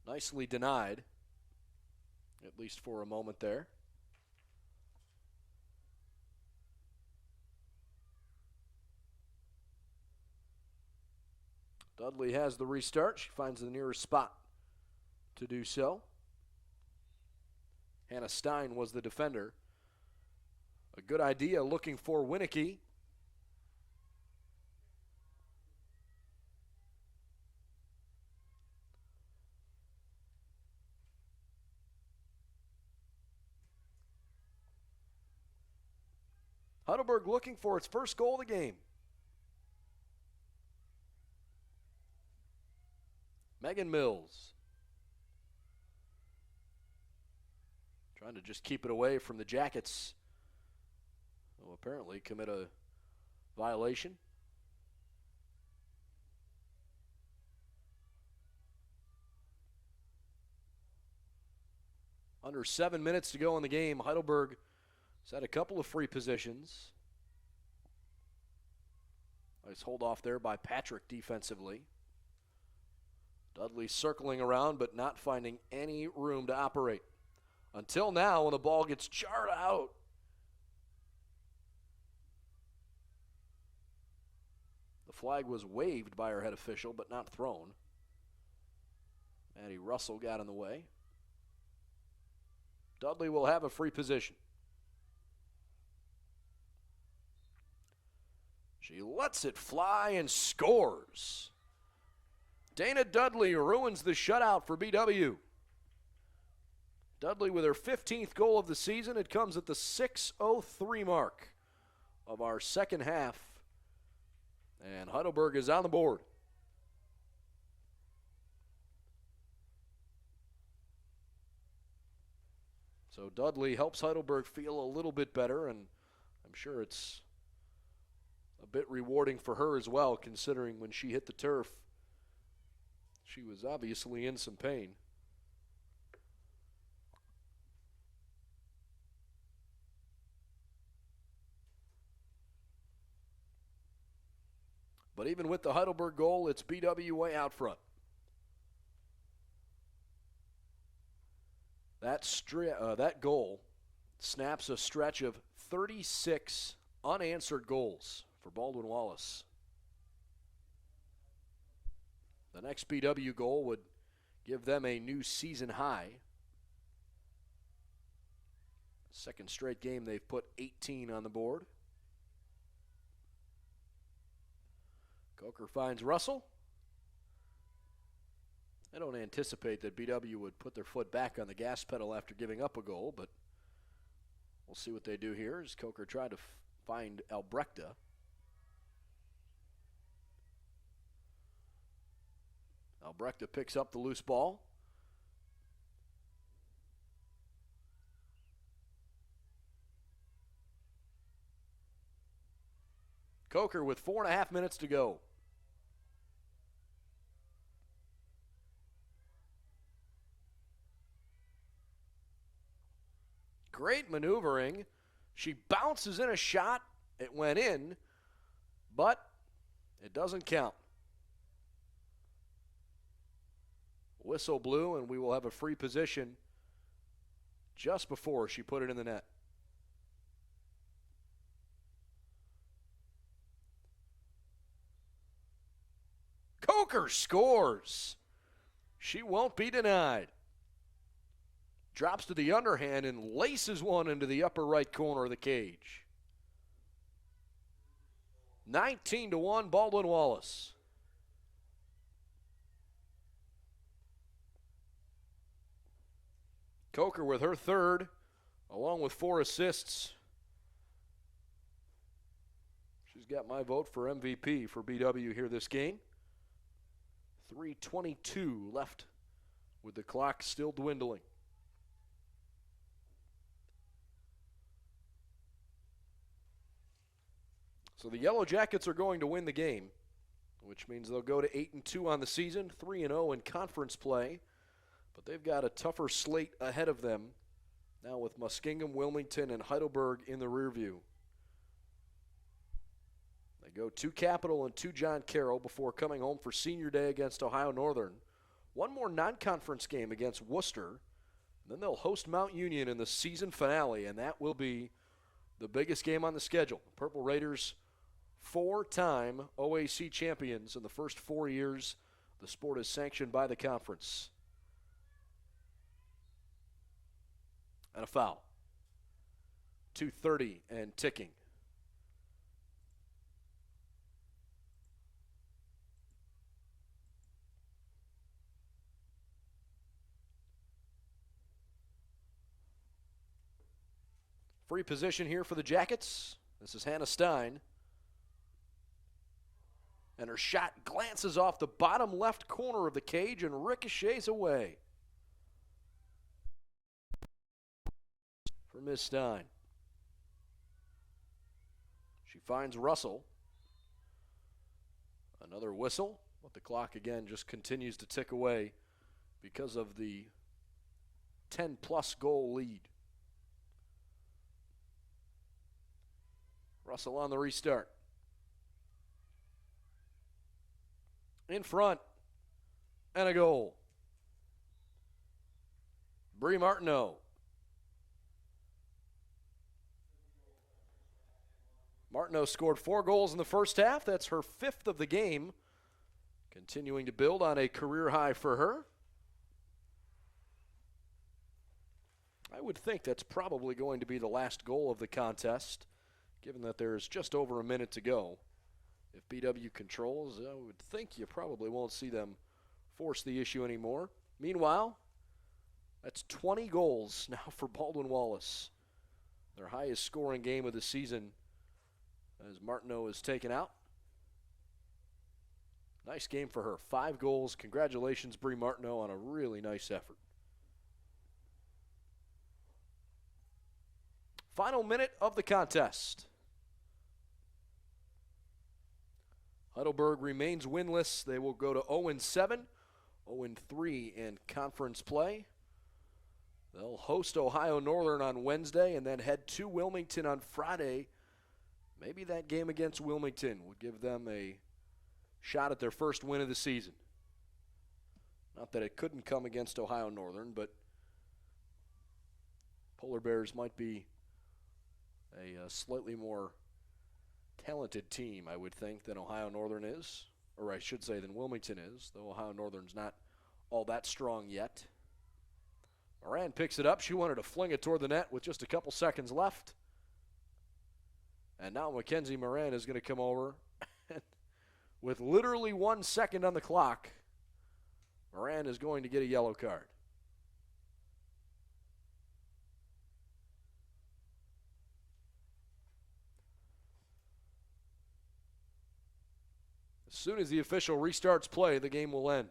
Nicely denied, at least for a moment there. Dudley has the restart. She finds the nearest spot to do so. Hannah Stein was the defender. A good idea looking for Winnicky. Heidelberg looking for its first goal of the game. Megan Mills. Trying to just keep it away from the Jackets, who apparently commit a violation. Under 7 minutes to go in the game. Heidelberg has had a couple of free positions. Nice hold off there by Patrick defensively. Dudley circling around but not finding any room to operate. Until now, when the ball gets jarred out. The flag was waved by our head official but not thrown. Maddie Russell got in the way. Dudley will have a free position. She lets it fly and scores. Dana Dudley ruins the shutout for BW. Dudley with her 15th goal of the season. It comes at the 6:03 mark of our second half. And Heidelberg is on the board. So Dudley helps Heidelberg feel a little bit better, and I'm sure it's a bit rewarding for her as well, considering when she hit the turf, she was obviously in some pain. But even with the Heidelberg goal, it's BW way out front. That goal snaps a stretch of 36 unanswered goals for Baldwin Wallace. The next BW goal would give them a new season high. Second straight game they've put 18 on the board. Coker finds Russell. I don't anticipate that BW would put their foot back on the gas pedal after giving up a goal, but we'll see what they do here as Coker tried to find Albrechta. Albrechta picks up the loose ball. Coker with 4.5 minutes to go. Great maneuvering. She bounces in a shot. It went in, but it doesn't count. Whistle blew, and we will have a free position just before she put it in the net. Coker scores. She won't be denied. Drops to the underhand and laces one into the upper right corner of the cage. 19-1 Baldwin Wallace. Coker with her third, along with 4 assists. She's got my vote for MVP for BW here this game. 3:22 left with the clock still dwindling. So the Yellow Jackets are going to win the game, which means they'll go to 8-2 on the season, 3-0 in conference play. But they've got a tougher slate ahead of them now with Muskingum, Wilmington, and Heidelberg in the rear view. They go to Capital and to John Carroll before coming home for senior day against Ohio Northern. One more non-conference game against Worcester. And then they'll host Mount Union in the season finale, and that will be the biggest game on the schedule. Purple Raiders four-time OAC champions in the first 4 years the sport is sanctioned by the conference. And a foul. 2:30 and ticking. Free position here for the Jackets. This is Hannah Stein. And her shot glances off the bottom left corner of the cage and ricochets away. For Ms. Stein. She finds Russell. Another whistle, but the clock again just continues to tick away because of the 10-plus goal lead. Russell on the restart. In front. And a goal. Bree Martineau. Martineau scored 4 goals in the first half. That's her 5th of the game. Continuing to build on a career high for her. I would think that's probably going to be the last goal of the contest, given that there's just over a minute to go. If BW controls, I would think you probably won't see them force the issue anymore. Meanwhile, that's 20 goals now for Baldwin Wallace. Their highest scoring game of the season as Martineau is taken out. Nice game for her. 5 goals. Congratulations, Bree Martineau, on a really nice effort. Final minute of the contest. Heidelberg remains winless. They will go to 0-7, 0-3 in conference play. They'll host Ohio Northern on Wednesday and then head to Wilmington on Friday. Maybe that game against Wilmington will give them a shot at their first win of the season. Not that it couldn't come against Ohio Northern, but Polar Bears might be a slightly more talented team, I would think, than Ohio Northern is. Or I should say than Wilmington is, though Ohio Northern's not all that strong yet. Moran picks it up. She wanted to fling it toward the net with just a couple seconds left. And now Mackenzie Moran is going to come over. With literally 1 second on the clock, Moran is going to get a yellow card. As soon as the official restarts play, the game will end.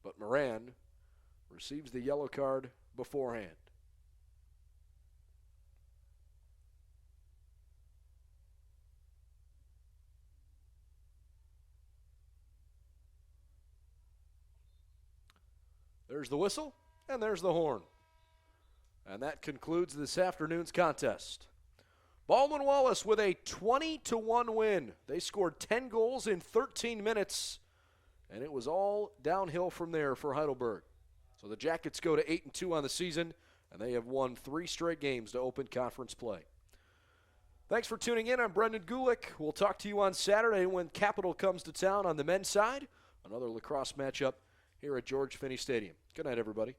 But Moran receives the yellow card beforehand. There's the whistle, and there's the horn. And that concludes this afternoon's contest. Baldwin Wallace with a 20-1 win. They scored 10 goals in 13 minutes, and it was all downhill from there for Heidelberg. So the Jackets go to 8-2 on the season, and they have won 3 straight games to open conference play. Thanks for tuning in. I'm Brendan Gulick. We'll talk to you on Saturday when Capital comes to town on the men's side. Another lacrosse matchup here at George Finnie Stadium. Good night, everybody.